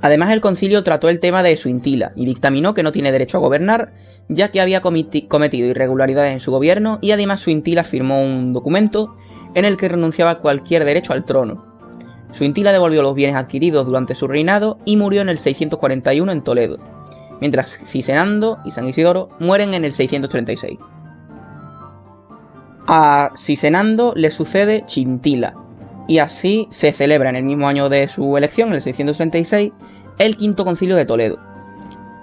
Además, el concilio trató el tema de Suintila y dictaminó que no tiene derecho a gobernar, ya que había cometido irregularidades en su gobierno, y además Suintila firmó un documento en el que renunciaba a cualquier derecho al trono. Suintila devolvió los bienes adquiridos durante su reinado y murió en el 641 en Toledo, mientras Cisenando y San Isidoro mueren en el 636. A Cisenando le sucede Chintila, y así se celebra en el mismo año de su elección, en el 636, el Quinto Concilio de Toledo.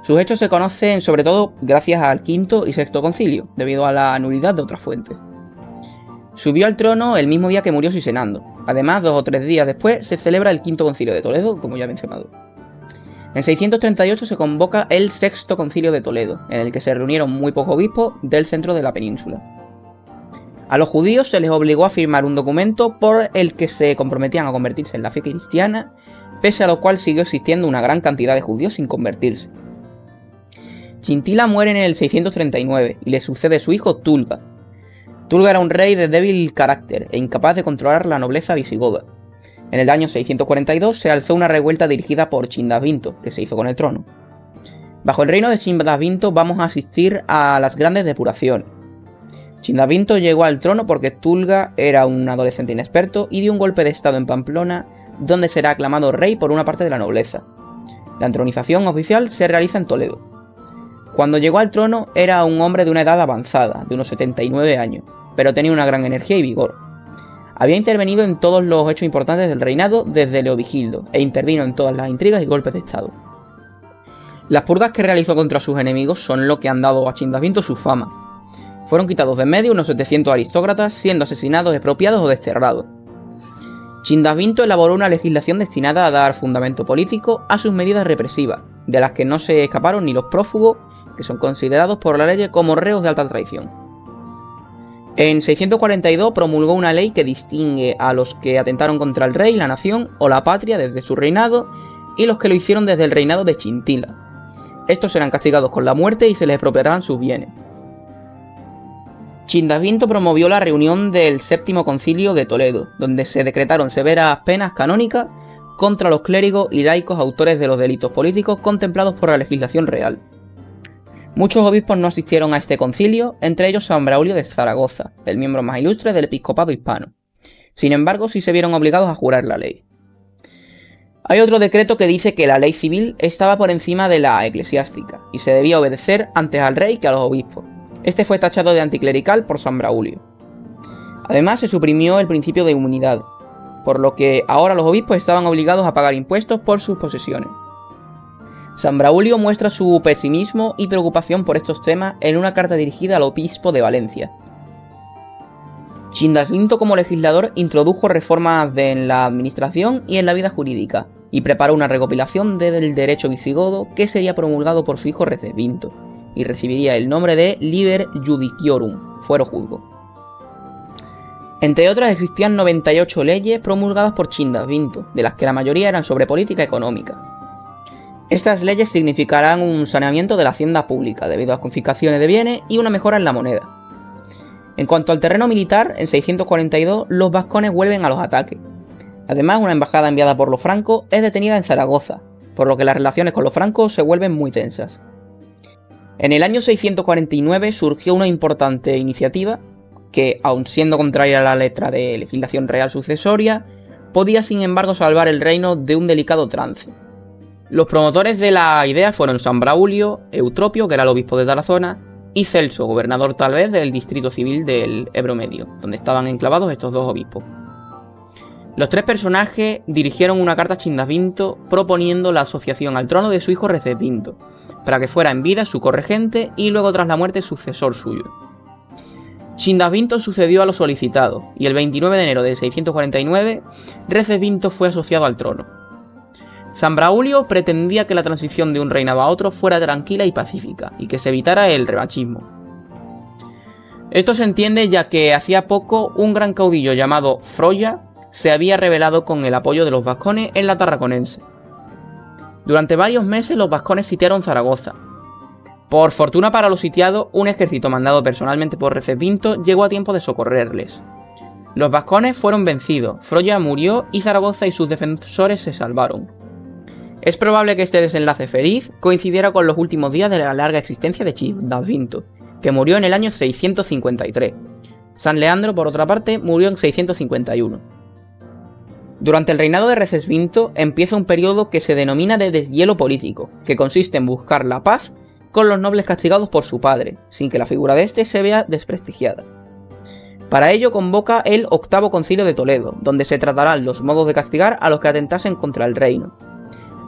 Sus hechos se conocen sobre todo gracias al Quinto y Sexto Concilio, debido a la nulidad de otras fuentes. Subió al trono el mismo día que murió Cisenando. Además, 2 o 3 días después se celebra el Quinto Concilio de Toledo, como ya he mencionado. En 638 se convoca el Sexto Concilio de Toledo, en el que se reunieron muy pocos obispos del centro de la península. A los judíos se les obligó a firmar un documento por el que se comprometían a convertirse en la fe cristiana, pese a lo cual siguió existiendo una gran cantidad de judíos sin convertirse. Chintila muere en el 639 y le sucede su hijo Tulga. Tulga era un rey de débil carácter e incapaz de controlar la nobleza visigoda. En el año 642 se alzó una revuelta dirigida por Chindasvinto, que se hizo con el trono. Bajo el reino de Chindasvinto vamos a asistir a las grandes depuraciones. Chindasvinto llegó al trono porque Tulga era un adolescente inexperto y dio un golpe de estado en Pamplona, donde será aclamado rey por una parte de la nobleza. La entronización oficial se realiza en Toledo. Cuando llegó al trono era un hombre de una edad avanzada, de unos 79 años, pero tenía una gran energía y vigor. Había intervenido en todos los hechos importantes del reinado desde Leovigildo, e intervino en todas las intrigas y golpes de estado. Las purgas que realizó contra sus enemigos son lo que han dado a Chindasvinto su fama. Fueron quitados de en medio unos 700 aristócratas, siendo asesinados, expropiados o desterrados. Chindasvinto elaboró una legislación destinada a dar fundamento político a sus medidas represivas, de las que no se escaparon ni los prófugos, que son considerados por la ley como reos de alta traición. En 642 promulgó una ley que distingue a los que atentaron contra el rey, la nación o la patria desde su reinado y los que lo hicieron desde el reinado de Chintila. Estos serán castigados con la muerte y se les expropiarán sus bienes. Chindasvinto promovió la reunión del Séptimo Concilio de Toledo, donde se decretaron severas penas canónicas contra los clérigos y laicos autores de los delitos políticos contemplados por la legislación real. Muchos obispos no asistieron a este concilio, entre ellos San Braulio de Zaragoza, el miembro más ilustre del episcopado hispano. Sin embargo, sí se vieron obligados a jurar la ley. Hay otro decreto que dice que la ley civil estaba por encima de la eclesiástica, y se debía obedecer antes al rey que a los obispos. Este fue tachado de anticlerical por San Braulio. Además, se suprimió el principio de inmunidad, por lo que ahora los obispos estaban obligados a pagar impuestos por sus posesiones. San Braulio muestra su pesimismo y preocupación por estos temas en una carta dirigida al obispo de Valencia. Chindasvinto como legislador introdujo reformas en la administración y en la vida jurídica, y preparó una recopilación del derecho visigodo que sería promulgado por su hijo Recesvinto, y recibiría el nombre de Liber Judiciorum, fuero juzgo. Entre otras existían 98 leyes promulgadas por Chindasvinto, de las que la mayoría eran sobre política económica. Estas leyes significarán un saneamiento de la hacienda pública debido a las confiscaciones de bienes y una mejora en la moneda. En cuanto al terreno militar, en 642 los vascones vuelven a los ataques. Además, una embajada enviada por los francos es detenida en Zaragoza, por lo que las relaciones con los francos se vuelven muy tensas. En el año 649 surgió una importante iniciativa que, aun siendo contraria a la letra de legislación real sucesoria, podía sin embargo salvar el reino de un delicado trance. Los promotores de la idea fueron San Braulio, Eutropio, que era el obispo de Tarazona, y Celso, gobernador tal vez del distrito civil del Ebro Medio, donde estaban enclavados estos dos obispos. Los tres personajes dirigieron una carta a Chindasvinto proponiendo la asociación al trono de su hijo Recesvinto, para que fuera en vida su corregente y luego tras la muerte sucesor suyo. Chindasvinto sucedió a lo solicitado, y el 29 de enero de 649, Recesvinto fue asociado al trono. San Braulio pretendía que la transición de un reinado a otro fuera tranquila y pacífica, y que se evitara el revanchismo. Esto se entiende ya que hacía poco un gran caudillo llamado Froya se había rebelado con el apoyo de los vascones en la Tarraconense. Durante varios meses los vascones sitiaron Zaragoza. Por fortuna para los sitiados, un ejército mandado personalmente por Recesvinto llegó a tiempo de socorrerles. Los vascones fueron vencidos, Froya murió y Zaragoza y sus defensores se salvaron. Es probable que este desenlace feliz coincidiera con los últimos días de la larga existencia de Chindavinto, que murió en el año 653. San Leandro, por otra parte, murió en 651. Durante el reinado de Recesvinto empieza un periodo que se denomina de deshielo político, que consiste en buscar la paz con los nobles castigados por su padre, sin que la figura de este se vea desprestigiada. Para ello convoca el Octavo Concilio de Toledo, donde se tratarán los modos de castigar a los que atentasen contra el reino.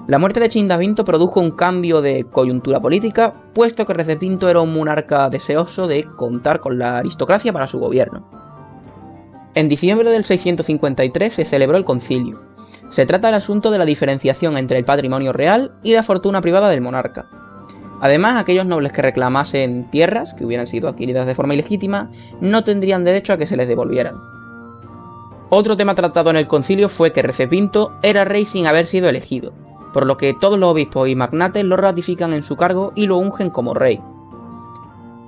La muerte de Chindavinto produjo un cambio de coyuntura política, puesto que Recesvinto era un monarca deseoso de contar con la aristocracia para su gobierno. En diciembre del 653 se celebró el concilio. Se trata del asunto de la diferenciación entre el patrimonio real y la fortuna privada del monarca. Además, aquellos nobles que reclamasen tierras que hubieran sido adquiridas de forma ilegítima no tendrían derecho a que se les devolvieran. Otro tema tratado en el concilio fue que Recesvinto era rey sin haber sido elegido, por lo que todos los obispos y magnates lo ratifican en su cargo y lo ungen como rey.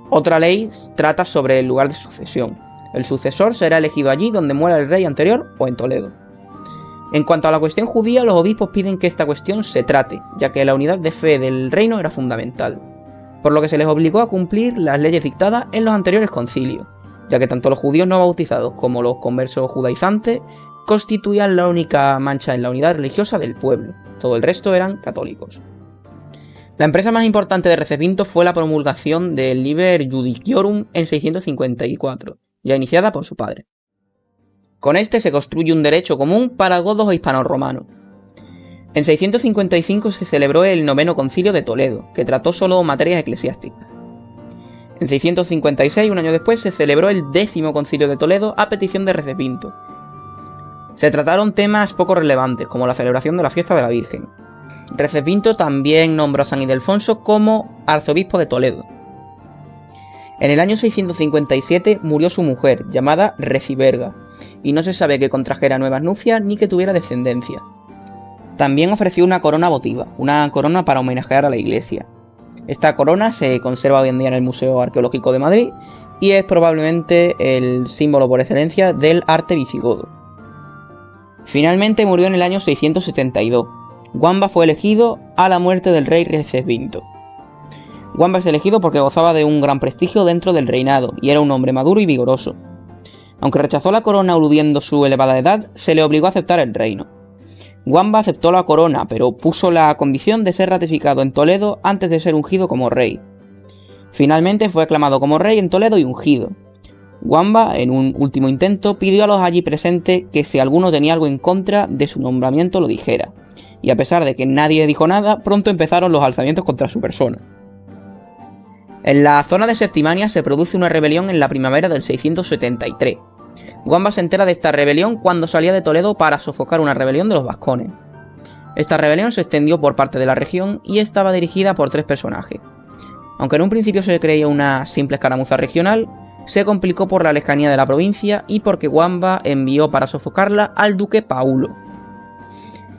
Otra ley trata sobre el lugar de sucesión. El sucesor será elegido allí donde muera el rey anterior o en Toledo. En cuanto a la cuestión judía, los obispos piden que esta cuestión se trate, ya que la unidad de fe del reino era fundamental, por lo que se les obligó a cumplir las leyes dictadas en los anteriores concilios, ya que tanto los judíos no bautizados como los conversos judaizantes constituían la única mancha en la unidad religiosa del pueblo. Todo el resto eran católicos. La empresa más importante de Recesvinto fue la promulgación del Liber Judiciorum en 654, ya iniciada por su padre. Con este se construye un derecho común para godos o hispanorromanos. En 655 se celebró el Noveno Concilio de Toledo, que trató solo materias eclesiásticas. En 656, un año después, se celebró el Décimo Concilio de Toledo a petición de Recesvinto. Se trataron temas poco relevantes, como la celebración de la fiesta de la Virgen. Recesvinto también nombró a San Ildefonso como arzobispo de Toledo. En el año 657 murió su mujer, llamada Reciberga, y no se sabe que contrajera nuevas nupcias ni que tuviera descendencia. También ofreció una corona votiva, una corona para homenajear a la iglesia. Esta corona se conserva hoy en día en el Museo Arqueológico de Madrid y es probablemente el símbolo por excelencia del arte visigodo. Finalmente murió en el año 672. Wamba fue elegido a la muerte del rey Recesvinto. Wamba es elegido porque gozaba de un gran prestigio dentro del reinado y era un hombre maduro y vigoroso. Aunque rechazó la corona aludiendo su elevada edad, se le obligó a aceptar el reino. Wamba aceptó la corona, pero puso la condición de ser ratificado en Toledo antes de ser ungido como rey. Finalmente fue aclamado como rey en Toledo y ungido. Wamba, en un último intento, pidió a los allí presentes que si alguno tenía algo en contra de su nombramiento lo dijera, y a pesar de que nadie dijo nada, pronto empezaron los alzamientos contra su persona. En la zona de Septimania se produce una rebelión en la primavera del 673. Wamba se entera de esta rebelión cuando salía de Toledo para sofocar una rebelión de los vascones. Esta rebelión se extendió por parte de la región y estaba dirigida por 3 personajes. Aunque en un principio se creía una simple escaramuza regional, se complicó por la lejanía de la provincia y porque Wamba envió para sofocarla al duque Paulo.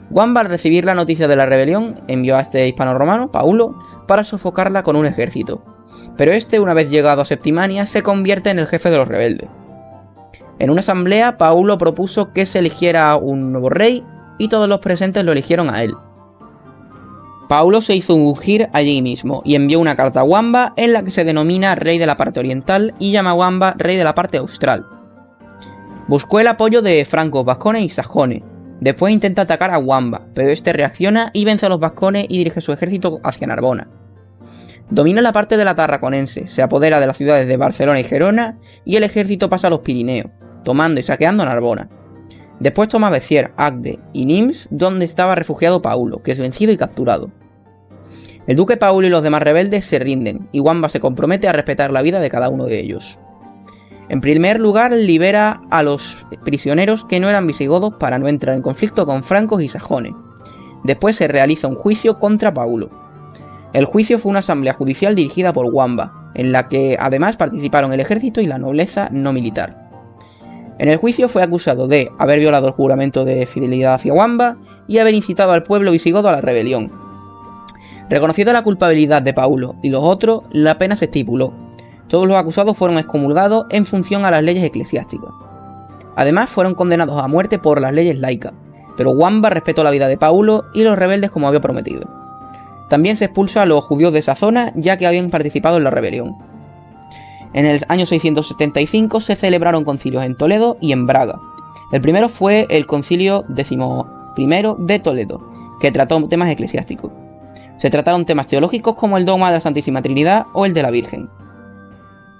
Wamba, al recibir la noticia de la rebelión, envió a este hispanorromano, Paulo, para sofocarla con un ejército. Pero este, una vez llegado a Septimania, se convierte en el jefe de los rebeldes. En una asamblea, Paulo propuso que se eligiera un nuevo rey y todos los presentes lo eligieron a él. Paulo se hizo ungir allí mismo y envió una carta a Wamba en la que se denomina rey de la parte oriental y llama a Wamba rey de la parte austral. Buscó el apoyo de francos, vascones y sajones. Después intenta atacar a Wamba, pero este reacciona y vence a los vascones y dirige su ejército hacia Narbona. Domina la parte de la Tarraconense, se apodera de las ciudades de Barcelona y Gerona y el ejército pasa a los Pirineos, tomando y saqueando Narbona. Después toma Béziers, Agde y Nimes, donde estaba refugiado Paulo, que es vencido y capturado. El duque Paulo y los demás rebeldes se rinden, y Wamba se compromete a respetar la vida de cada uno de ellos. En primer lugar, libera a los prisioneros que no eran visigodos para no entrar en conflicto con francos y sajones. Después se realiza un juicio contra Paulo. El juicio fue una asamblea judicial dirigida por Wamba, en la que además participaron el ejército y la nobleza no militar. En el juicio fue acusado de haber violado el juramento de fidelidad hacia Wamba y haber incitado al pueblo visigodo a la rebelión. Reconocida la culpabilidad de Paulo y los otros, la pena se estipuló. Todos los acusados fueron excomulgados en función a las leyes eclesiásticas. Además fueron condenados a muerte por las leyes laicas, pero Wamba respetó la vida de Paulo y los rebeldes como había prometido. También se expulsa a los judíos de esa zona, ya que habían participado en la rebelión. En el año 675 se celebraron concilios en Toledo y en Braga. El primero fue el concilio XI de Toledo, que trató temas eclesiásticos. Se trataron temas teológicos como el dogma de la Santísima Trinidad o el de la Virgen.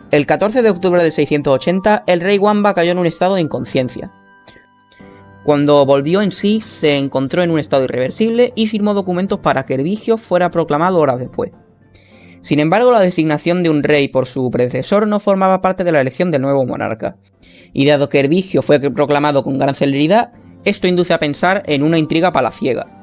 El 14 de octubre del 680, el rey Wamba cayó en un estado de inconsciencia. Cuando volvió en sí, se encontró en un estado irreversible y firmó documentos para que Hervigio fuera proclamado horas después. Sin embargo, la designación de un rey por su predecesor no formaba parte de la elección del nuevo monarca. Y dado que Hervigio fue proclamado con gran celeridad, esto induce a pensar en una intriga palaciega.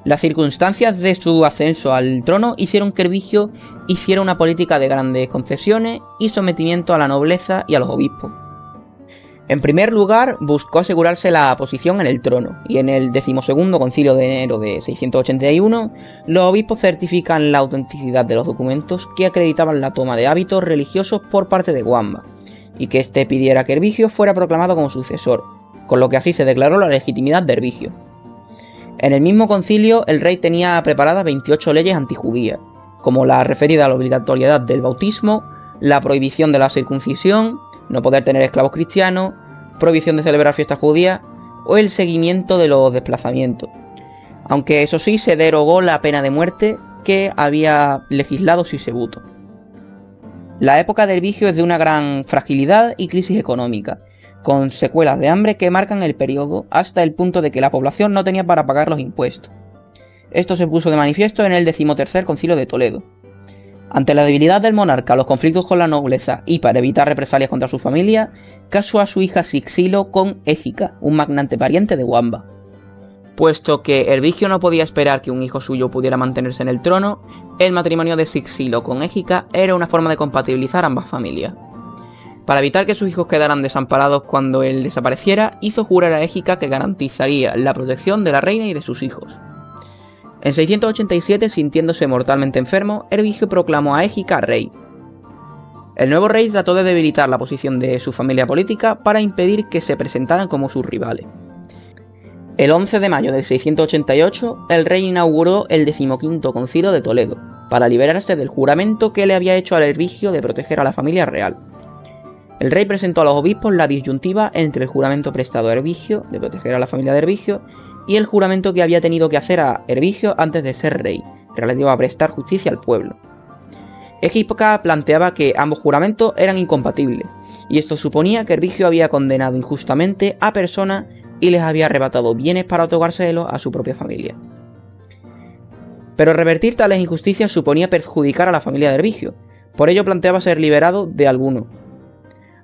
Las circunstancias de su ascenso al trono hicieron que Hervigio hiciera una política de grandes concesiones y sometimiento a la nobleza y a los obispos. En primer lugar, buscó asegurarse la posición en el trono, y en el 12º concilio de enero de 681, los obispos certifican la autenticidad de los documentos que acreditaban la toma de hábitos religiosos por parte de Wamba, y que éste pidiera que Hervigio fuera proclamado como sucesor, con lo que así se declaró la legitimidad de Hervigio. En el mismo concilio, el rey tenía preparadas 28 leyes antijudías, como la referida a la obligatoriedad del bautismo, la prohibición de la circuncisión, no poder tener esclavos cristianos, prohibición de celebrar fiestas judías o el seguimiento de los desplazamientos. Aunque eso sí, se derogó la pena de muerte que había legislado Sisebuto. La época de Hervigio es de una gran fragilidad y crisis económica, con secuelas de hambre que marcan el periodo hasta el punto de que la población no tenía para pagar los impuestos. Esto se puso de manifiesto en el 13º concilio de Toledo. Ante la debilidad del monarca, los conflictos con la nobleza y para evitar represalias contra su familia, casó a su hija Sixilo con Égica, un magnate pariente de Wamba. Puesto que Hervigio no podía esperar que un hijo suyo pudiera mantenerse en el trono, el matrimonio de Sixilo con Égica era una forma de compatibilizar ambas familias. Para evitar que sus hijos quedaran desamparados cuando él desapareciera, hizo jurar a Égica que garantizaría la protección de la reina y de sus hijos. En 687, sintiéndose mortalmente enfermo, Hervigio proclamó a Égica rey. El nuevo rey trató de debilitar la posición de su familia política para impedir que se presentaran como sus rivales. El 11 de mayo de 688, el rey inauguró el 15º concilio de Toledo, para liberarse del juramento que le había hecho al Hervigio de proteger a la familia real. El rey presentó a los obispos la disyuntiva entre el juramento prestado a Hervigio, de proteger a la familia de Hervigio, y el juramento que había tenido que hacer a Hervigio antes de ser rey, relativo a prestar justicia al pueblo. Égica planteaba que ambos juramentos eran incompatibles, y esto suponía que Hervigio había condenado injustamente a personas y les había arrebatado bienes para otorgárselos a su propia familia. Pero revertir tales injusticias suponía perjudicar a la familia de Hervigio, por ello planteaba ser liberado de alguno.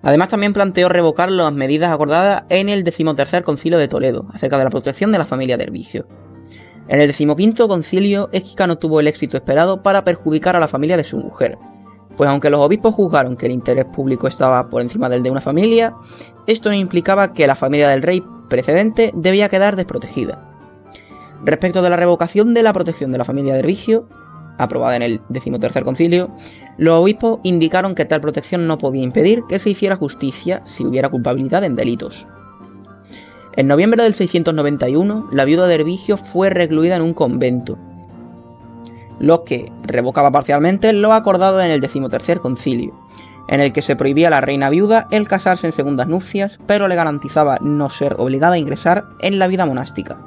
Además también planteó revocar las medidas acordadas en el 13º concilio de Toledo, acerca de la protección de la familia de Hervigio. En el 15º concilio, Égica no tuvo el éxito esperado para perjudicar a la familia de su mujer, pues aunque los obispos juzgaron que el interés público estaba por encima del de una familia, esto no implicaba que la familia del rey precedente debía quedar desprotegida. Respecto de la revocación de la protección de la familia de Hervigio, aprobada en el 13º concilio, los obispos indicaron que tal protección no podía impedir que se hiciera justicia si hubiera culpabilidad en delitos. En noviembre del 691, la viuda de Hervigio fue recluida en un convento, lo que revocaba parcialmente lo acordado en el 13º concilio, en el que se prohibía a la reina viuda el casarse en segundas nupcias, pero le garantizaba no ser obligada a ingresar en la vida monástica.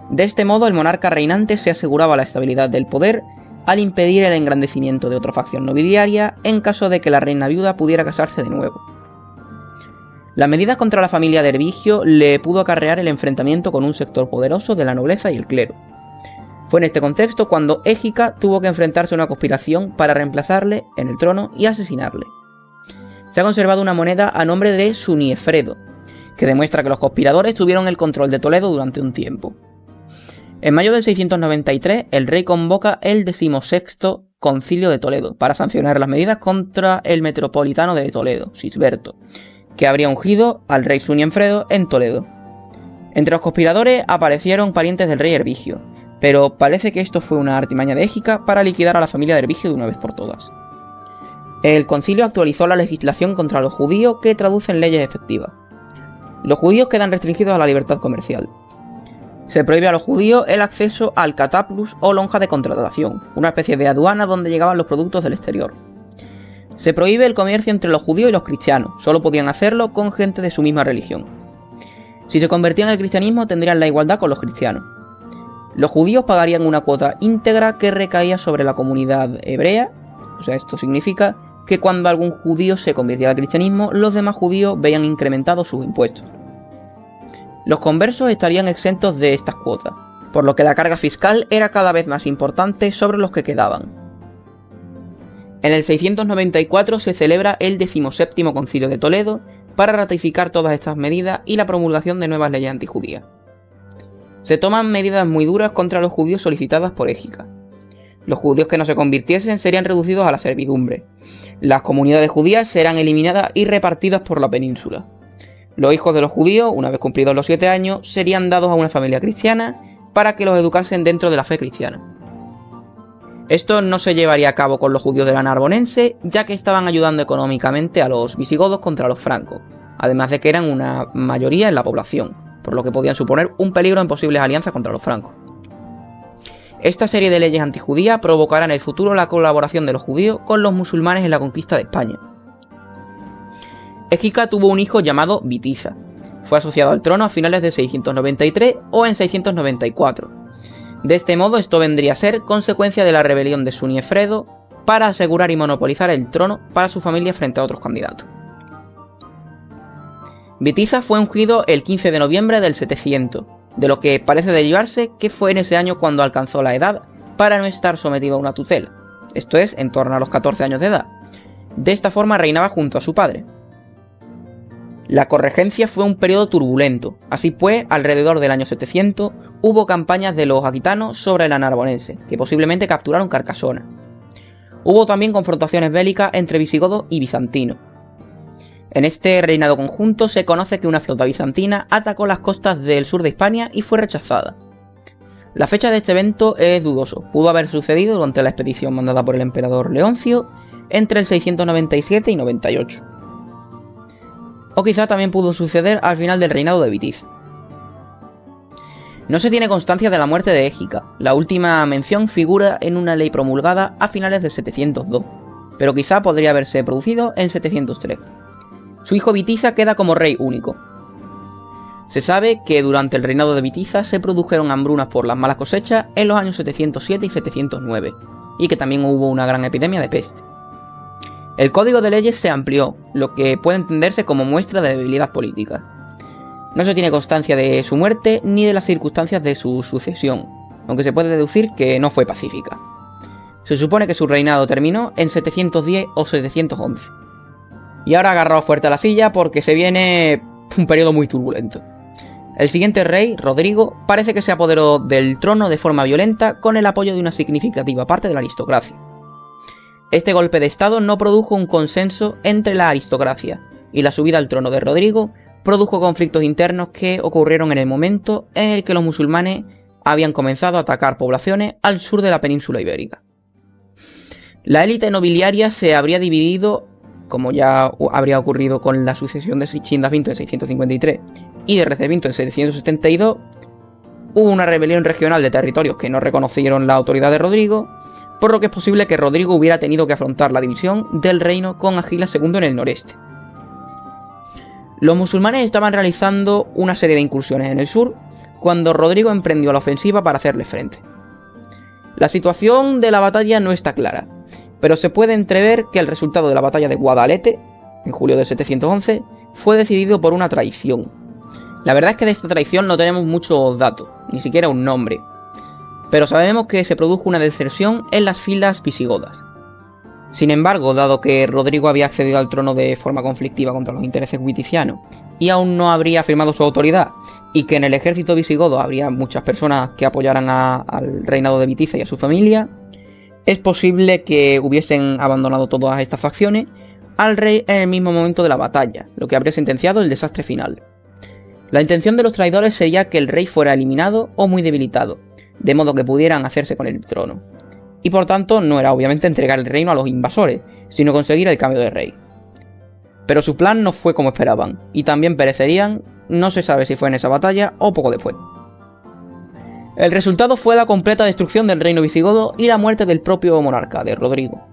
De este modo, el monarca reinante se aseguraba la estabilidad del poder al impedir el engrandecimiento de otra facción nobiliaria en caso de que la reina viuda pudiera casarse de nuevo. Las medidas contra la familia de Hervigio le pudo acarrear el enfrentamiento con un sector poderoso de la nobleza y el clero. Fue en este contexto cuando Égica tuvo que enfrentarse a una conspiración para reemplazarle en el trono y asesinarle. Se ha conservado una moneda a nombre de Suniefredo, que demuestra que los conspiradores tuvieron el control de Toledo durante un tiempo. En mayo del 693, el rey convoca el 16º concilio de Toledo para sancionar las medidas contra el metropolitano de Toledo, Sisberto, que habría ungido al rey Suniefredo en Toledo. Entre los conspiradores aparecieron parientes del rey Hervigio, pero parece que esto fue una artimaña de Égica para liquidar a la familia de Hervigio de una vez por todas. El concilio actualizó la legislación contra los judíos que traducen leyes efectivas, Los judíos quedan restringidos a la libertad comercial. Se prohíbe a los judíos el acceso al cataplus o lonja de contratación, una especie de aduana donde llegaban los productos del exterior. Se prohíbe el comercio entre los judíos y los cristianos, solo podían hacerlo con gente de su misma religión. Si se convertían al cristianismo tendrían la igualdad con los cristianos. Los judíos pagarían una cuota íntegra que recaía sobre la comunidad hebrea, o sea, esto significa que cuando algún judío se convirtiera al cristianismo, los demás judíos veían incrementados sus impuestos. Los conversos estarían exentos de estas cuotas, por lo que la carga fiscal era cada vez más importante sobre los que quedaban. En el 694 se celebra el 17º Concilio de Toledo para ratificar todas estas medidas y la promulgación de nuevas leyes antijudías. Se toman medidas muy duras contra los judíos solicitadas por Égica. Los judíos que no se convirtiesen serían reducidos a la servidumbre. Las comunidades judías serán eliminadas y repartidas por la península. Los hijos de los judíos, una vez cumplidos los 7 años, serían dados a una familia cristiana para que los educasen dentro de la fe cristiana. Esto no se llevaría a cabo con los judíos de la Narbonense, ya que estaban ayudando económicamente a los visigodos contra los francos, además de que eran una mayoría en la población, por lo que podían suponer un peligro en posibles alianzas contra los francos. Esta serie de leyes antijudías provocará en el futuro la colaboración de los judíos con los musulmanes en la conquista de España. Égica tuvo un hijo llamado Bitiza. Fue asociado al trono a finales de 693 o en 694. De este modo, esto vendría a ser consecuencia de la rebelión de Suniefredo para asegurar y monopolizar el trono para su familia frente a otros candidatos. Bitiza fue ungido el 15 de noviembre del 700, de lo que parece derivarse que fue en ese año cuando alcanzó la edad para no estar sometido a una tutela, esto es, en torno a los 14 años de edad. De esta forma reinaba junto a su padre. La corregencia fue un periodo turbulento, así pues, alrededor del año 700 hubo campañas de los aquitanos sobre la Narbonense, que posiblemente capturaron Carcasona. Hubo también confrontaciones bélicas entre visigodos y bizantinos. En este reinado conjunto se conoce que una flota bizantina atacó las costas del sur de Hispania y fue rechazada. La fecha de este evento es dudoso, pudo haber sucedido durante la expedición mandada por el emperador Leoncio entre el 697 y 98. O quizá también pudo suceder al final del reinado de Bitiza. No se tiene constancia de la muerte de Égica, la última mención figura en una ley promulgada a finales del 702, pero quizá podría haberse producido en 703. Su hijo Bitiza queda como rey único. Se sabe que durante el reinado de Bitiza se produjeron hambrunas por las malas cosechas en los años 707 y 709, y que también hubo una gran epidemia de peste. El código de leyes se amplió, lo que puede entenderse como muestra de debilidad política. No se tiene constancia de su muerte ni de las circunstancias de su sucesión, aunque se puede deducir que no fue pacífica. Se supone que su reinado terminó en 710 o 711. Y ahora agarraos fuerte a la silla porque se viene un periodo muy turbulento. El siguiente rey, Rodrigo, parece que se apoderó del trono de forma violenta con el apoyo de una significativa parte de la aristocracia. Este golpe de estado no produjo un consenso entre la aristocracia, y la subida al trono de Rodrigo produjo conflictos internos que ocurrieron en el momento en el que los musulmanes habían comenzado a atacar poblaciones al sur de la península ibérica. La élite nobiliaria se habría dividido, como ya habría ocurrido con la sucesión de Chindavento en 653 y de Recebinto en 772, hubo una rebelión regional de territorios que no reconocieron la autoridad de Rodrigo, por lo que es posible que Rodrigo hubiera tenido que afrontar la división del reino con Agilas II en el noreste. Los musulmanes estaban realizando una serie de incursiones en el sur cuando Rodrigo emprendió la ofensiva para hacerle frente. La situación de la batalla no está clara, pero se puede entrever que el resultado de la batalla de Guadalete, en julio de 711, fue decidido por una traición. La verdad es que de esta traición no tenemos muchos datos, ni siquiera un nombre, pero sabemos que se produjo una deserción en las filas visigodas. Sin embargo, dado que Rodrigo había accedido al trono de forma conflictiva contra los intereses viticianos y aún no habría firmado su autoridad, y que en el ejército visigodo habría muchas personas que apoyaran al reinado de Bitiza y a su familia, es posible que hubiesen abandonado todas estas facciones al rey en el mismo momento de la batalla, lo que habría sentenciado el desastre final. La intención de los traidores sería que el rey fuera eliminado o muy debilitado, de modo que pudieran hacerse con el trono. Y por tanto no era obviamente entregar el reino a los invasores, sino conseguir el cambio de rey. Pero su plan no fue como esperaban, y también perecerían no se sabe si fue en esa batalla o poco después. El resultado fue la completa destrucción del reino visigodo y la muerte del propio monarca, de Rodrigo.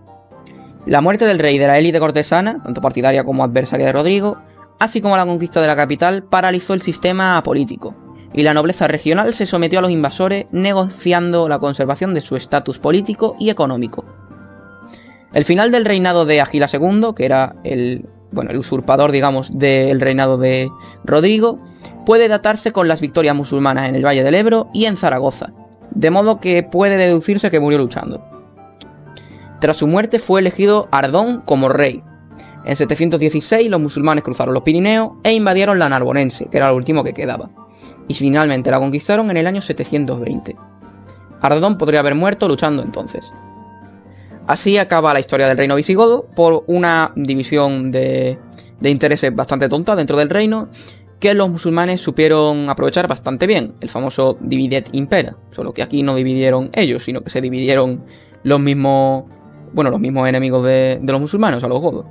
La muerte del rey y de la élite cortesana, tanto partidaria como adversaria de Rodrigo, así como la conquista de la capital, paralizó el sistema político, y la nobleza regional se sometió a los invasores negociando la conservación de su estatus político y económico. El final del reinado de Agila II, que era el usurpador, digamos, del reinado de Rodrigo, puede datarse con las victorias musulmanas en el Valle del Ebro y en Zaragoza, de modo que puede deducirse que murió luchando. Tras su muerte fue elegido Ardón como rey. En 716 los musulmanes cruzaron los Pirineos e invadieron la Narbonense, que era lo último que quedaba, y finalmente la conquistaron en el año 720. Ardón podría haber muerto luchando entonces. Así acaba la historia del reino visigodo por una división de intereses bastante tonta dentro del reino que los musulmanes supieron aprovechar bastante bien, el famoso Dividet Impera, solo que aquí no dividieron ellos, sino que se dividieron los mismos enemigos de los musulmanes, a los godos.